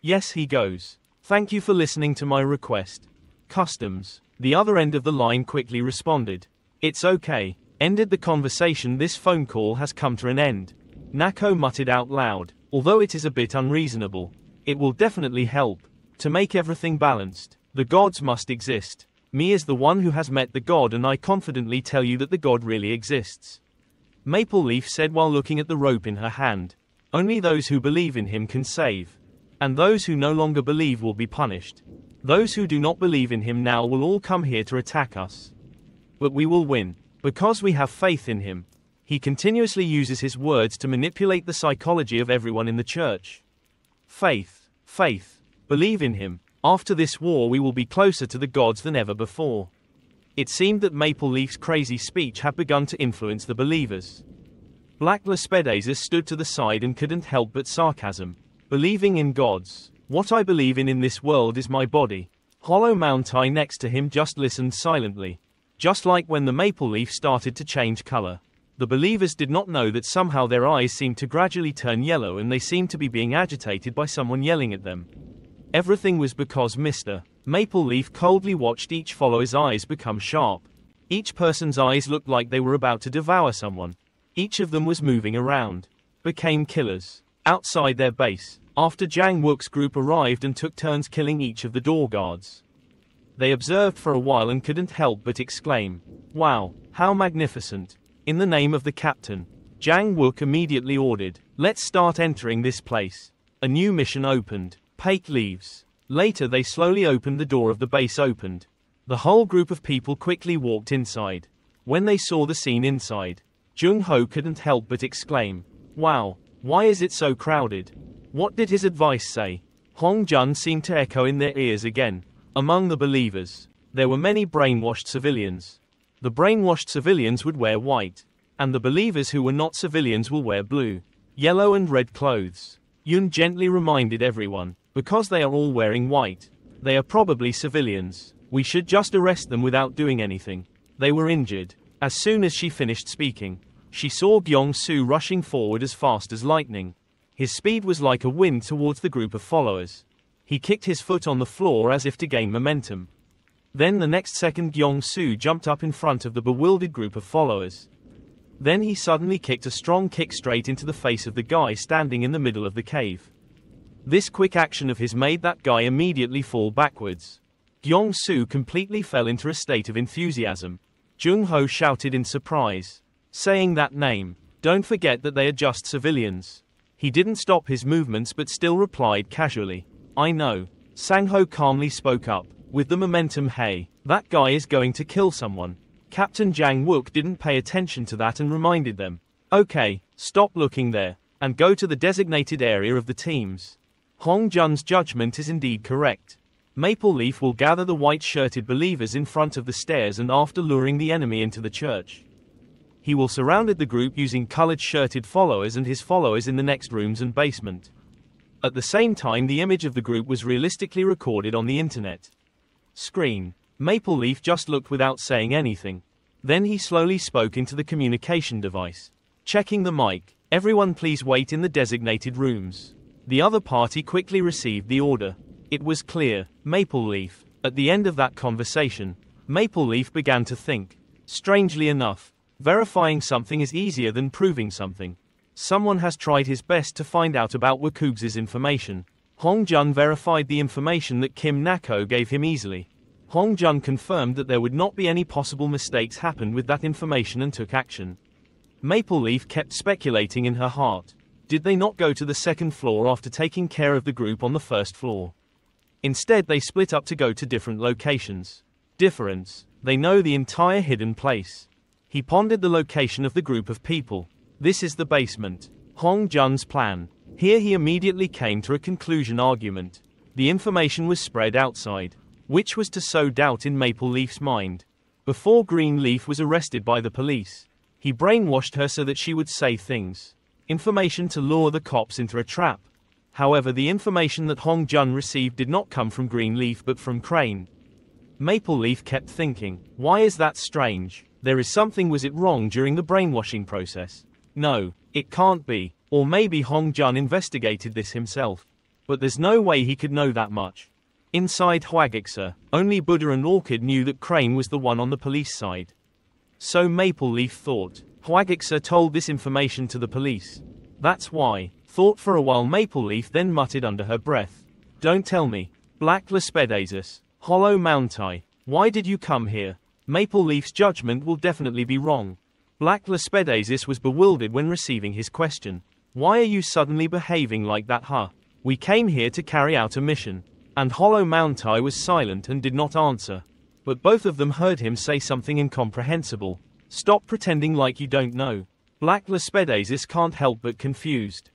Yes, he goes. Thank you for listening to my request. Customs. The other end of the line quickly responded. It's okay. Ended the conversation. This phone call has come to an end. Nako muttered out loud. Although it is a bit unreasonable, it will definitely help. To make everything balanced, the gods must exist. Me is the one who has met the god, and I confidently tell you that the god really exists. Maple Leaf said while looking at the rope in her hand. Only those who believe in him can save. And those who no longer believe will be punished. Those who do not believe in him now will all come here to attack us. But we will win. Because we have faith in him. He continuously uses his words to manipulate the psychology of everyone in the church. Faith. Believe in him. After this war we will be closer to the gods than ever before. It seemed that Maple Leaf's crazy speech had begun to influence the believers. Black Lespedazes stood to the side and couldn't help but sarcasm. Believing in gods. What I believe in this world is my body. Hollow Mountai next to him just listened silently. Just like when the maple leaf started to change color. The believers did not know that somehow their eyes seemed to gradually turn yellow and they seemed to be being agitated by someone yelling at them. Everything was because Mr. Maple Leaf coldly watched each follower's eyes become sharp. Each person's eyes looked like they were about to devour someone. Each of them was moving around. Became killers. Outside their base. After Jang-wook's group arrived and took turns killing each of the door guards. They observed for a while and couldn't help but exclaim, "Wow, how magnificent." In the name of the captain, Jang-wook immediately ordered, "Let's start entering this place." A new mission opened. Paik leaves. Later they slowly opened the door of the base opened. The whole group of people quickly walked inside. When they saw the scene inside, Jung-ho couldn't help but exclaim, "Wow, why is it so crowded?" What did his advice say? Hong-jun seemed to echo in their ears again. Among the believers, there were many brainwashed civilians. The brainwashed civilians would wear white, and the believers who were not civilians will wear blue, yellow and red clothes. Yun gently reminded everyone, because they are all wearing white, they are probably civilians. We should just arrest them without doing anything. They were injured. As soon as she finished speaking, she saw Kyung-soo rushing forward as fast as lightning. His speed was like a wind towards the group of followers. He kicked his foot on the floor as if to gain momentum. Then the next second Kyung-soo jumped up in front of the bewildered group of followers. Then he suddenly kicked a strong kick straight into the face of the guy standing in the middle of the cave. This quick action of his made that guy immediately fall backwards. Kyung-soo completely fell into a state of enthusiasm. Jung-ho shouted in surprise, saying that name. Don't forget that they are just civilians. He didn't stop his movements but still replied casually, "I know." Sang-ho calmly spoke up, with the momentum, "Hey, that guy is going to kill someone." Captain Jang-wook didn't pay attention to that and reminded them, "Okay, stop looking there, and go to the designated area of the teams." Hong-jun's judgment is indeed correct. Maple Leaf will gather the white-shirted believers in front of the stairs and after luring the enemy into the church, he will surround the group using colored-shirted followers and his followers in the next rooms and basement. At the same time the image of the group was realistically recorded on the internet screen. Maple Leaf just looked without saying anything. Then he slowly spoke into the communication device. Checking the mic, "Everyone please wait in the designated rooms." The other party quickly received the order. It was clear, Maple Leaf. At the end of that conversation, Maple Leaf began to think. Strangely enough, verifying something is easier than proving something. Someone has tried his best to find out about Wakugs's information. Hong-jun verified the information that Kim Nako gave him easily. Hong-jun confirmed that there would not be any possible mistakes happened with that information and took action. Maple Leaf kept speculating in her heart. Did they not go to the second floor after taking care of the group on the first floor? Instead they split up to go to different locations. Difference: they know the entire hidden place. He pondered the location of the group of people. This is the basement. Hong Jun's plan. Here he immediately came to a conclusion argument. The information was spread outside, which was to sow doubt in Maple Leaf's mind. Before Greenleaf was arrested by the police, he brainwashed her so that she would say things. Information to lure the cops into a trap. However, the information that Hong Jun received did not come from Greenleaf but from Crane. Maple Leaf kept thinking, why is that strange? There is something. Was it wrong during the brainwashing process? No, it can't be. Or maybe Hong Jun investigated this himself. But there's no way he could know that much. Inside Hwagiksa, only Buddha and Orchid knew that Crane was the one on the police side. So Maple Leaf thought. Hwagiksa told this information to the police. That's why. Thought for a while. Maple Leaf then muttered under her breath. Don't tell me. Black Lespedasus. Hollow Mountai. Why did you come here? Maple Leaf's judgment will definitely be wrong. Black Lespedasus was bewildered when receiving his question. Why are you suddenly behaving like that, huh? We came here to carry out a mission. And Hollow Mountai was silent and did not answer. But both of them heard him say something incomprehensible. Stop pretending like you don't know. Black Lespedasus can't help but confused.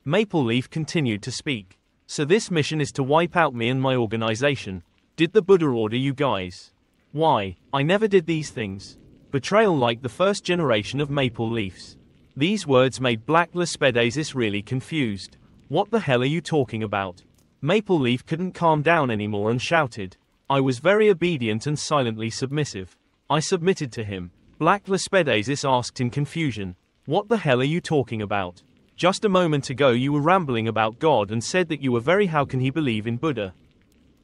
Maple Leaf continued to speak. So this mission is to wipe out me and my organization. Did the Buddha order you guys? Why? I never did these things. Betrayal like the first generation of Maple Leafs. These words made Black Lespedasus really confused. What the hell are you talking about? Maple Leaf couldn't calm down anymore and shouted. I was very obedient and silently submissive. I submitted to him. Black Lespedasus asked in confusion. What the hell are you talking about? Just a moment ago you were rambling about God and said that you were very how can he believe in Buddha?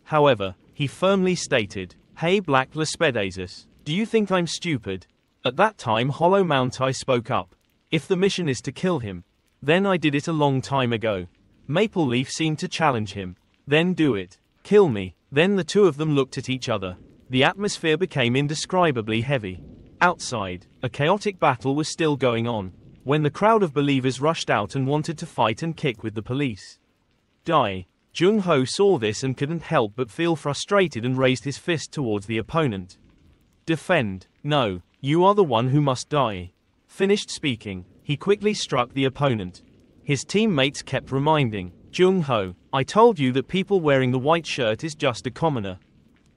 However, he firmly stated, hey Black Lespedasus, do you think I'm stupid? At that time Hollow Mountai spoke up. If the mission is to kill him, then I did it a long time ago. Maple Leaf seemed to challenge him. Then do it. Kill me. Then the two of them looked at each other. The atmosphere became indescribably heavy. Outside, a chaotic battle was still going on, when the crowd of believers rushed out and wanted to fight and kick with the police. Die. Jung-ho saw this and couldn't help but feel frustrated and raised his fist towards the opponent. Defend. No, you are the one who must die. Finished speaking, he quickly struck the opponent. His teammates kept reminding, Jung-ho, I told you that people wearing the white shirt is just a commoner.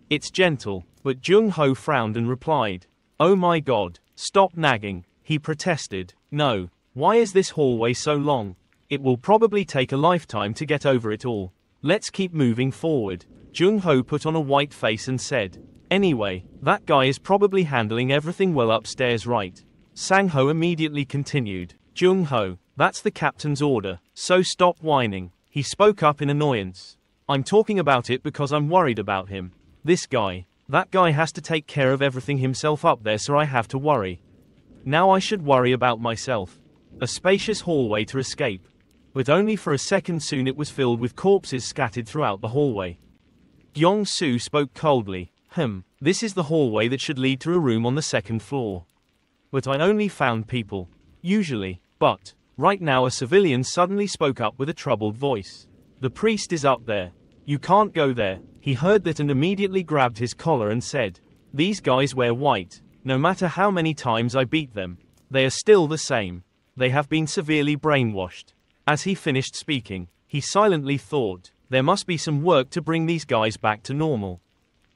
It's gentle, but Jung-ho frowned and replied, oh my god, stop nagging, he protested. No, why is this hallway so long? It will probably take a lifetime to get over it all. Let's keep moving forward. Jung-ho put on a white face and said, anyway, that guy is probably handling everything well upstairs, right? Sang-ho immediately continued, Jung-ho, that's the captain's order, so stop whining. He spoke up in annoyance. I'm talking about it because I'm worried about him. This guy. That guy has to take care of everything himself up there, so I have to worry. Now I should worry about myself. A spacious hallway to escape. But only for a second. Soon it was filled with corpses scattered throughout the hallway. Yong-soo spoke coldly. This is the hallway that should lead to a room on the second floor. But I only found people. Usually. But right now a civilian suddenly spoke up with a troubled voice. The priest is up there. You can't go there. He heard that and immediately grabbed his collar and said, these guys wear white. No matter how many times I beat them, they are still the same. They have been severely brainwashed. As he finished speaking, he silently thought, there must be some work to bring these guys back to normal.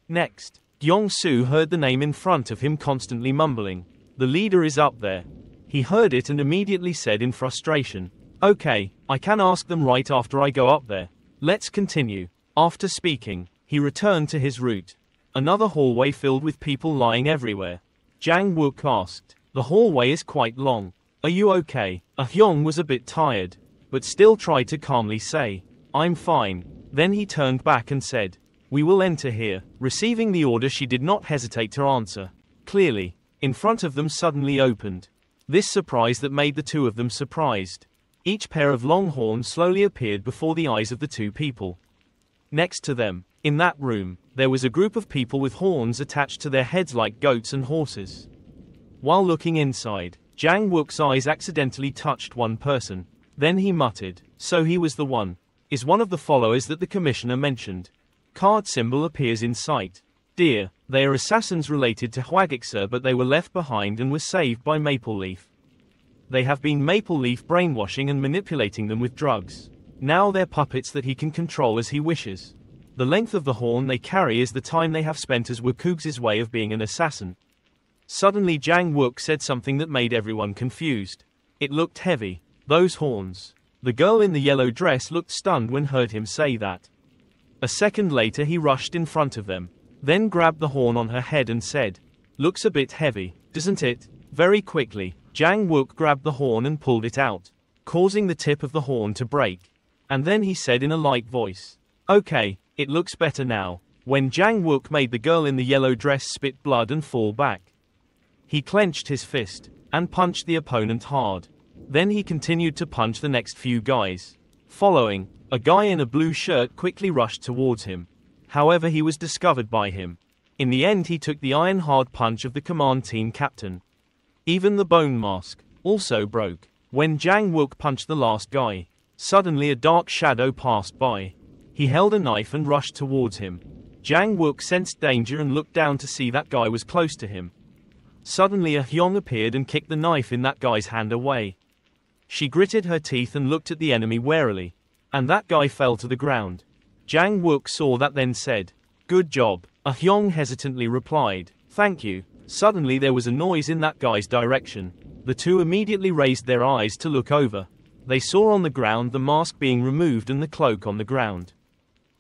Next, Yong-soo heard the name in front of him constantly mumbling. The leader is up there. He heard it and immediately said in frustration, okay, I can ask them right after I go up there. Let's continue. After speaking, he returned to his route. Another hallway filled with people lying everywhere. Jang Wook asked, the hallway is quite long. Are you okay? Ah-hyung was a bit tired, but still tried to calmly say, I'm fine. Then he turned back and said, we will enter here. Receiving the order, she did not hesitate to answer. Clearly, in front of them suddenly opened. This surprise that made the two of them surprised. Each pair of long horns slowly appeared before the eyes of the two people. Next to them, in that room, there was a group of people with horns attached to their heads like goats and horses. While looking inside, Jang Wook's eyes accidentally touched one person. Then he muttered, "So he was the one. Is one of the followers that the commissioner mentioned." Card symbol appears in sight. Dear, they are assassins related to Hwagixer, but they were left behind and were saved by Maple Leaf. They have been Maple Leaf brainwashing and manipulating them with drugs. Now they're puppets that he can control as he wishes. The length of the horn they carry is the time they have spent as Wukux's way of being an assassin. Suddenly Jang Wook said something that made everyone confused. It looked heavy. Those horns. The girl in the yellow dress looked stunned when heard him say that. A second later he rushed in front of them, then grabbed the horn on her head and said, "Looks a bit heavy, doesn't it?" Very quickly, Jang Wook grabbed the horn and pulled it out, causing the tip of the horn to break. And then he said in a light voice, "Okay, it looks better now." When Jang Wook made the girl in the yellow dress spit blood and fall back. He clenched his fist, and punched the opponent hard. Then he continued to punch the next few guys. Following, a guy in a blue shirt quickly rushed towards him. However, he was discovered by him. In the end he took the iron-hard punch of the command team captain. Even the bone mask also broke. When Jang Wook punched the last guy, suddenly a dark shadow passed by. He held a knife and rushed towards him. Jang Wook sensed danger and looked down to see that guy was close to him. Suddenly a Hyung appeared and kicked the knife in that guy's hand away. She gritted her teeth and looked at the enemy warily. And that guy fell to the ground. Jang Wook saw that, then said, "Good job." A Hyung hesitantly replied, "Thank you." Suddenly there was a noise in that guy's direction. The two immediately raised their eyes to look over. They saw on the ground the mask being removed and the cloak on the ground.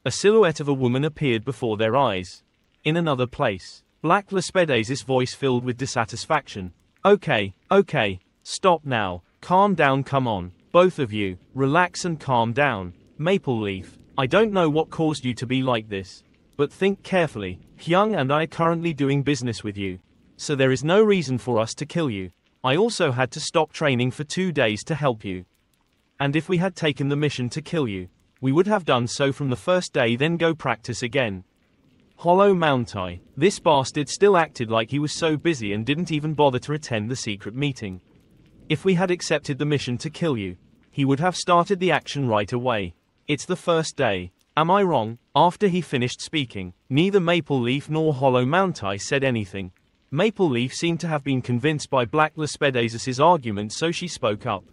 A silhouette of a woman appeared before their eyes. In another place, Black Lespedez's voice filled with dissatisfaction. Okay, stop now. Calm down, come on. Both of you, relax and calm down. Maple Leaf, I don't know what caused you to be like this. But think carefully. Hyung and I are currently doing business with you. So there is no reason for us to kill you. I also had to stop training for 2 days to help you. And if we had taken the mission to kill you, we would have done so from the first day, then go practice again. Hollow Mountai. This bastard still acted like he was so busy and didn't even bother to attend the secret meeting. If we had accepted the mission to kill you, he would have started the action right away. It's the first day. Am I wrong? After he finished speaking, neither Maple Leaf nor Hollow Mountai said anything. Maple Leaf seemed to have been convinced by Black Lespedez's argument, so she spoke up.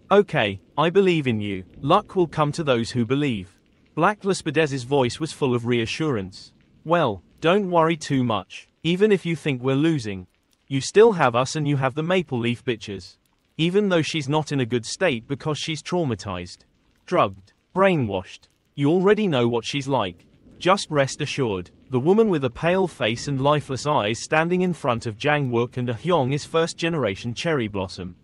Okay, I believe in you. Luck will come to those who believe. Black Lespedez's voice was full of reassurance. Well, don't worry too much. Even if you think we're losing, you still have us and you have the Maple Leaf bitches. Even though she's not in a good state because she's traumatized, drugged, brainwashed. You already know what she's like. Just rest assured. The woman with a pale face and lifeless eyes standing in front of Jang Wook and A Hyung is first-generation Cherry Blossom.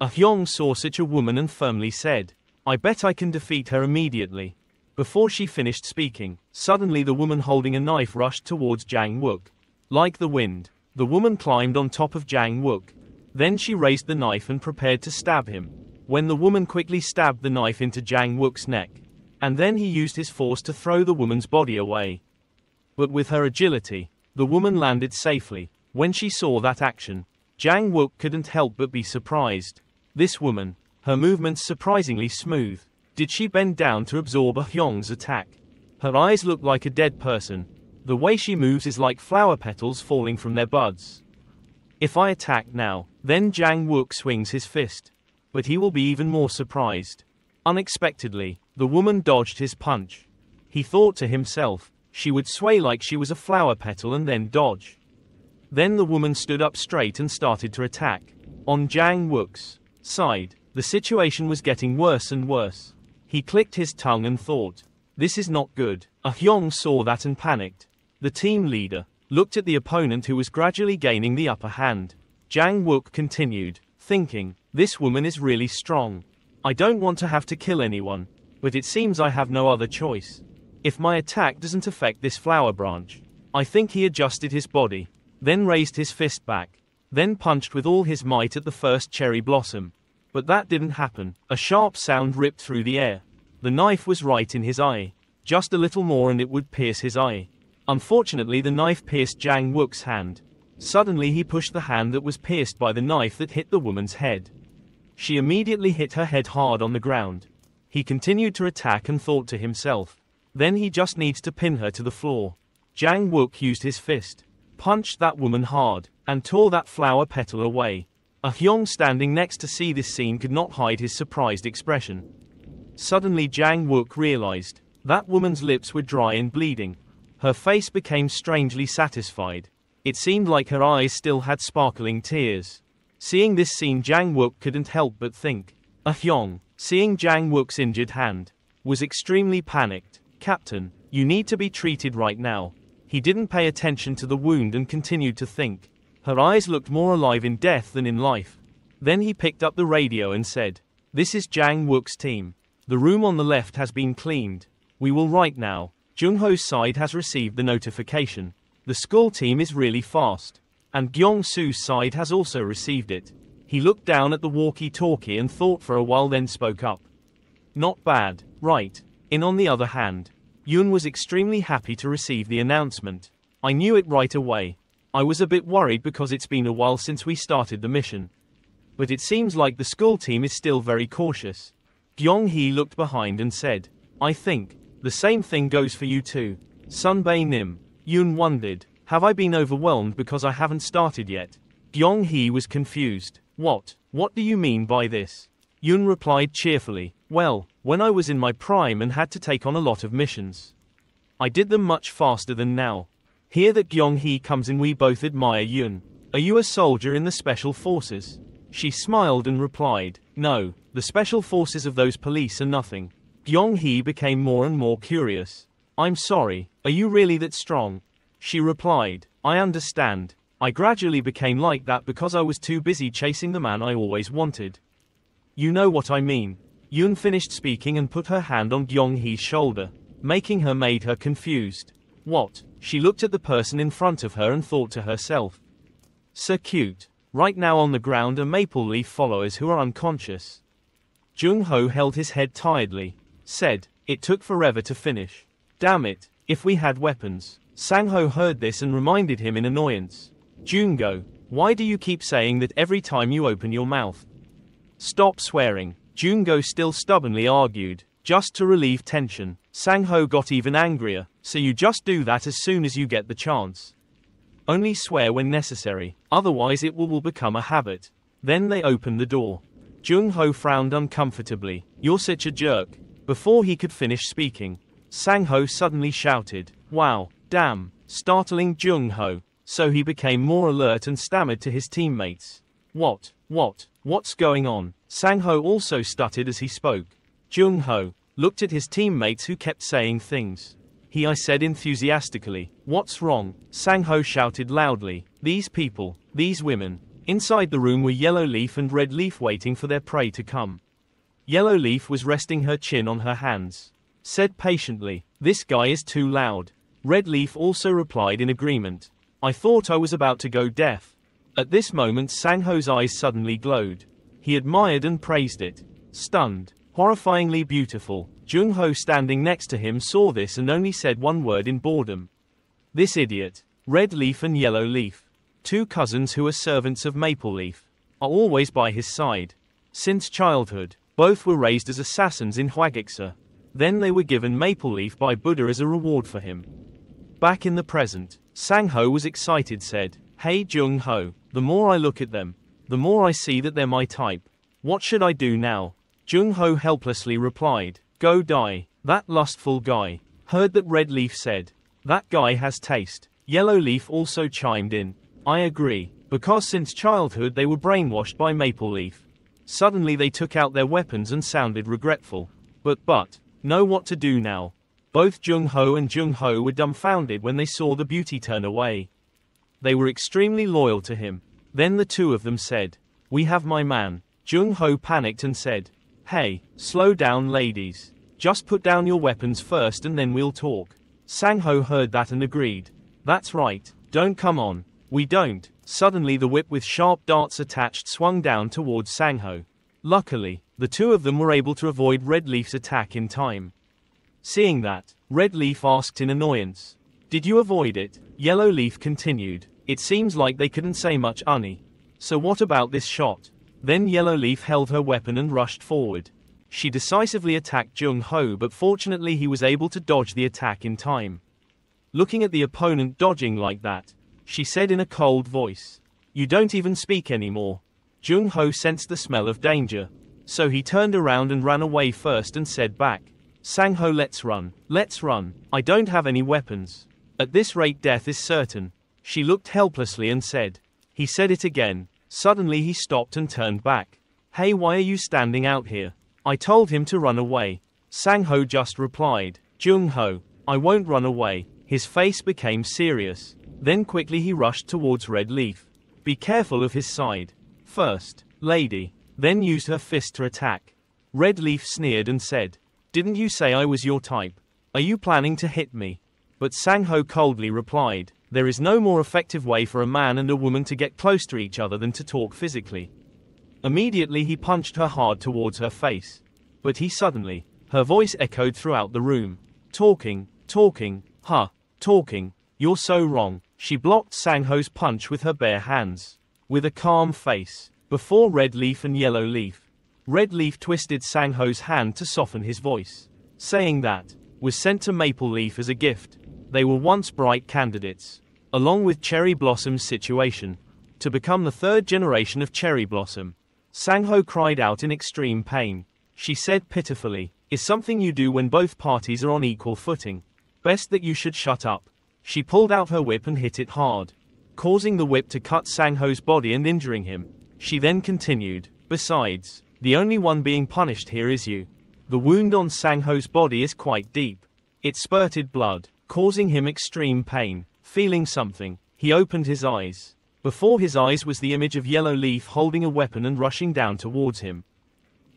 A Hyung saw such a woman and firmly said, "I bet I can defeat her immediately." Before she finished speaking, suddenly the woman holding a knife rushed towards Jang Wook. Like the wind, the woman climbed on top of Jang Wook. Then she raised the knife and prepared to stab him. When the woman quickly stabbed the knife into Jang Wook's neck. And then he used his force to throw the woman's body away. But with her agility, the woman landed safely. When she saw that action, Jang Wook couldn't help but be surprised. This woman, her movements surprisingly smooth. Did she bend down to absorb A Hyung's attack? Her eyes look like a dead person. The way she moves is like flower petals falling from their buds. If I attack now, then Jang Wook swings his fist. But he will be even more surprised. Unexpectedly, the woman dodged his punch. He thought to himself, she would sway like she was a flower petal and then dodge. Then the woman stood up straight and started to attack. On Jang Wook's side, the situation was getting worse and worse. He clicked his tongue and thought, this is not good. A Hyung saw that and panicked. The team leader looked at the opponent who was gradually gaining the upper hand. Jang Wook continued, thinking, this woman is really strong. I don't want to have to kill anyone, but it seems I have no other choice. If my attack doesn't affect this flower branch. I think he adjusted his body, then raised his fist back, then punched with all his might at the first cherry blossom. But that didn't happen. A sharp sound ripped through the air. The knife was right in his eye. Just a little more and it would pierce his eye. Unfortunately, the knife pierced Jang Wook's hand. Suddenly he pushed the hand that was pierced by the knife that hit the woman's head. She immediately hit her head hard on the ground. He continued to attack and thought to himself, then he just needs to pin her to the floor. Jang-wook used his fist, punched that woman hard, and tore that flower petal away. Ah-hyung standing next to see this scene could not hide his surprised expression. Suddenly Jang-wook realized, that woman's lips were dry and bleeding. Her face became strangely satisfied. It seemed like her eyes still had sparkling tears. Seeing this scene Jang-wook couldn't help but think. Ah-hyung, seeing Jang-wook's injured hand, was extremely panicked. Captain, you need to be treated right now. He didn't pay attention to the wound and continued to think. Her eyes looked more alive in death than in life. Then he picked up the radio and said, this is Jang-wook's team. The room on the left has been cleaned. We will right now. Jung-ho's side has received the notification. The school team is really fast. And Gyeong-soo's side has also received it. He looked down at the walkie-talkie and thought for a while, then spoke up. Not bad, right? On the other hand, Yoon was extremely happy to receive the announcement. I knew it right away. I was a bit worried because it's been a while since we started the mission. But it seems like the school team is still very cautious. Gyeong-hee looked behind and said, I think the same thing goes for you too. Sunbae-nim. Yoon wondered, have I been overwhelmed because I haven't started yet? Gyeong-hee was confused. What do you mean by this? Yoon replied cheerfully, well, when I was in my prime and had to take on a lot of missions, I did them much faster than now. Here that Gyeong-hee comes in, we both admire Yoon. Are you a soldier in the special forces? She smiled and replied, no, the special forces of those police are nothing. Gyeong-hee became more and more curious. I'm sorry, are you really that strong? She replied, I understand. I gradually became like that because I was too busy chasing the man I always wanted. You know what I mean. Yoon finished speaking and put her hand on Gyeong-hee's shoulder, making her made her confused. What? She looked at the person in front of her and thought to herself. So cute. Right now on the ground are Maple Leaf followers who are unconscious. Jung-ho held his head tiredly, said, it took forever to finish. Damn it, if we had weapons. Sang-ho heard this and reminded him in annoyance. Jungo, why do you keep saying that every time you open your mouth? Stop swearing. Jungo still stubbornly argued, just to relieve tension. Sang-ho got even angrier, so you just do that as soon as you get the chance. Only swear when necessary, otherwise it will become a habit. Then they opened the door. Jung-ho frowned uncomfortably. You're such a jerk. Before he could finish speaking, Sang-ho suddenly shouted, wow, damn, startling Jung-ho, so he became more alert and stammered to his teammates. What's going on? Sang-ho also stuttered as he spoke. Jung-ho looked at his teammates who kept saying things. I said enthusiastically. What's wrong? Sang-ho shouted loudly. These people, these women. Inside the room were Yellow Leaf and Red Leaf waiting for their prey to come. Yellow Leaf was resting her chin on her hands. Said patiently, this guy is too loud. Red Leaf also replied in agreement. I thought I was about to go deaf. At this moment Sang-ho's eyes suddenly glowed. He admired and praised it. Stunned. Horrifyingly beautiful. Jung-ho standing next to him saw this and only said one word in boredom. This idiot. Red Leaf and Yellow Leaf, two cousins who are servants of Maple Leaf, are always by his side. Since childhood, both were raised as assassins in Hwagiksa. Then they were given Maple Leaf by Buddha as a reward for him. Back in the present, Sang-ho was excited, said, hey Jung-ho, the more I look at them, the more I see that they're my type. What should I do now? Jung-ho helplessly replied, go die. That lustful guy. Heard that Red Leaf said, that guy has taste. Yellow Leaf also chimed in, I agree, because since childhood they were brainwashed by Maple Leaf. Suddenly they took out their weapons and sounded regretful. But, know what to do now. Both Jung-ho and Jung-ho were dumbfounded when they saw the beauty turn away. They were extremely loyal to him. Then the two of them said, we have my man. Jung-ho panicked and said, hey, slow down ladies. Just put down your weapons first and then we'll talk. Sang-ho heard that and agreed. That's right, don't come on. We don't. Suddenly the whip with sharp darts attached swung down towards Sang-ho. Luckily, the two of them were able to avoid Red Leaf's attack in time. Seeing that, Red Leaf asked in annoyance, did you avoid it? Yellow Leaf continued, it seems like they couldn't say much, so what about this shot? Then Yellowleaf held her weapon and rushed forward. She decisively attacked Jung-ho, but fortunately he was able to dodge the attack in time. Looking at the opponent dodging like that, she said in a cold voice, "You don't even speak anymore." Jung-ho sensed the smell of danger, so he turned around and ran away first and said back, "Sang-ho, let's run, let's run. I don't have any weapons. At this rate death is certain." She looked helplessly and said. He said it again. Suddenly he stopped and turned back. "Hey, why are you standing out here? I told him to run away." Sang-ho just replied, "Jung-ho, I won't run away." His face became serious. Then quickly he rushed towards Red Leaf. "Be careful of his side. First, lady." Then used her fist to attack. Red Leaf sneered and said, "Didn't you say I was your type? Are you planning to hit me?" But Sang-ho coldly replied, "There is no more effective way for a man and a woman to get close to each other than to talk physically." Immediately he punched her hard towards her face. But he suddenly, her voice echoed throughout the room. "Talking, talking, huh, talking, you're so wrong." She blocked Sang-ho's punch with her bare hands. With a calm face, before Red Leaf and Yellow Leaf. Red Leaf twisted Sang-ho's hand to soften his voice, saying that was sent to Maple Leaf as a gift. They were once bright candidates, along with Cherry Blossom's situation, to become the third generation of Cherry Blossom. Sang-ho cried out in extreme pain. She said pitifully, "Is something you do when both parties are on equal footing. Best that you should shut up." She pulled out her whip and hit it hard, causing the whip to cut Sang-ho's body and injuring him. She then continued, "Besides, the only one being punished here is you." The wound on Sang-ho's body is quite deep. It spurted blood, causing him extreme pain. Feeling something, he opened his eyes. Before his eyes was the image of Yellow Leaf holding a weapon and rushing down towards him.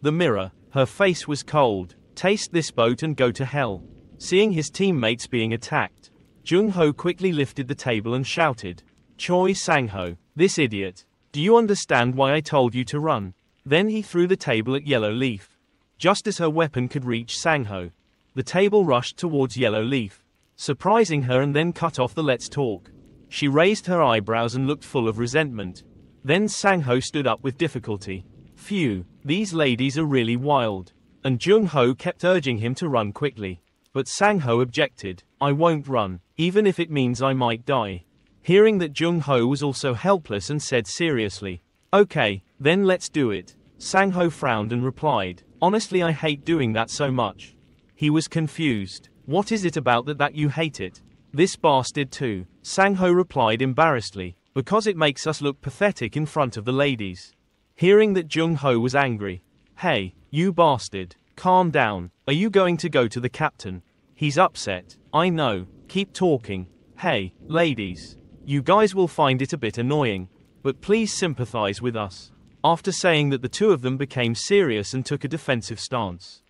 The mirror, her face was cold. "Taste this boat and go to hell." Seeing his teammates being attacked, Jung-ho quickly lifted the table and shouted, "Choi Sang-ho, this idiot. Do you understand why I told you to run?" Then he threw the table at Yellow Leaf. Just as her weapon could reach Sang-ho, the table rushed towards Yellow Leaf, surprising her and then cut off the "let's talk." She raised her eyebrows and looked full of resentment. Then Sang-ho stood up with difficulty. "Phew, these ladies are really wild." And Jung-ho kept urging him to run quickly. But Sang-ho objected, "I won't run, even if it means I might die." Hearing that Jung-ho was also helpless and said seriously, "Okay, then let's do it." Sang-ho frowned and replied, "Honestly, I hate doing that so much." He was confused. "What is it about that you hate it?" "This bastard too," Sang-ho replied embarrassedly, "because it makes us look pathetic in front of the ladies." Hearing that Jung-ho was angry, "Hey, you bastard, calm down. Are you going to go to the captain? He's upset." "I know, keep talking. Hey, ladies. You guys will find it a bit annoying, but please sympathize with us." After saying that, the two of them became serious and took a defensive stance.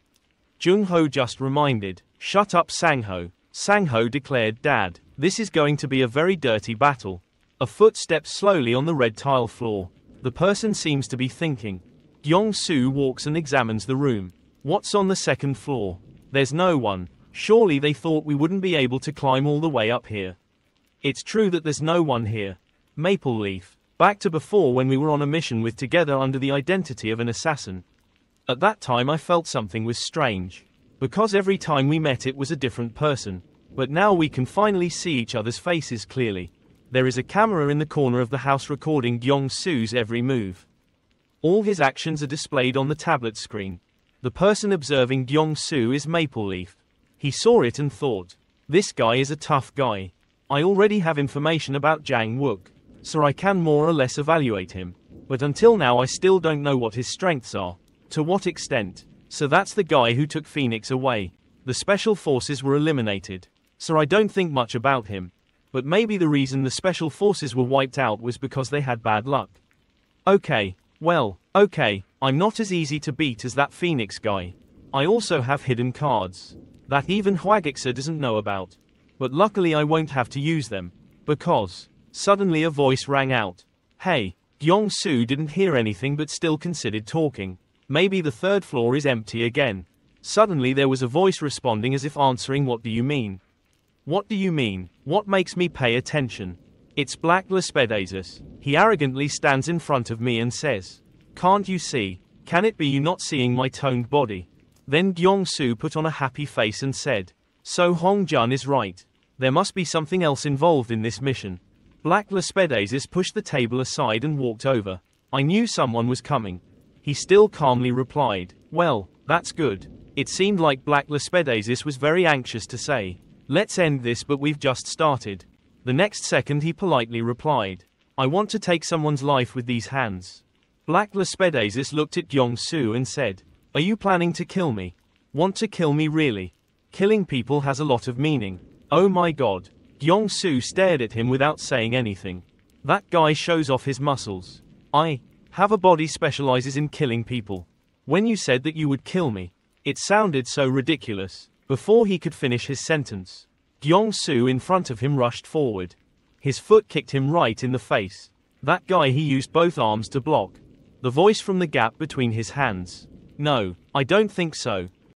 Jung-ho just reminded, "Shut up, Sang-ho." Sang-ho declared, "Dad, this is going to be a very dirty battle." A foot steps slowly on the red tile floor. The person seems to be thinking. Gyeong-soo walks and examines the room. "What's on the second floor?" "There's no one. Surely they thought we wouldn't be able to climb all the way up here." "It's true that there's no one here. Maple Leaf. Back to before when we were on a mission with together under the identity of an assassin. At that time I felt something was strange. Because every time we met it was a different person. But now we can finally see each other's faces clearly. There is a camera in the corner of the house recording Gyeong-soo's every move. All his actions are displayed on the tablet screen. The person observing Gyeong-soo is Maple Leaf. He saw it and thought, this guy is a tough guy. I already have information about Jang-wook, so I can more or less evaluate him. But until now I still don't know what his strengths are. To what extent. So that's the guy who took Phoenix away. The special forces were eliminated. So I don't think much about him. But maybe the reason the special forces were wiped out was because they had bad luck. Okay, well, okay, I'm not as easy to beat as that Phoenix guy. I also have hidden cards that even Hwagiksa doesn't know about. But luckily I won't have to use them. Because, suddenly a voice rang out. Hey, Gyeong-soo didn't hear anything but still considered talking. Maybe the third floor is empty again. Suddenly there was a voice responding as if answering, what do you mean? What do you mean? What makes me pay attention? It's Black Lespedasus. He arrogantly stands in front of me and says, Can't you see? Can it be you not seeing my toned body? Then Gyeong-soo put on a happy face and said, so Hong-jun is right. There must be something else involved in this mission. Black Lespedasis pushed the table aside and walked over. I knew someone was coming. He still calmly replied, well, that's good. It seemed like Black Lespedasis was very anxious to say, let's end this, but we've just started. The next second he politely replied, I want to take someone's life with these hands. Black Lespedasis looked at Gyeong-soo and said, are you planning to kill me? Want to kill me really? Killing people has a lot of meaning. Oh my god. Gyeong-soo stared at him without saying anything. That guy shows off his muscles. I have a body specializes in killing people. When you said that you would kill me, it sounded so ridiculous. Before he could finish his sentence, Gyeong-soo in front of him rushed forward. His foot kicked him right in the face. That guy, he used both arms to block. The voice from the gap between his hands. No, I don't think so.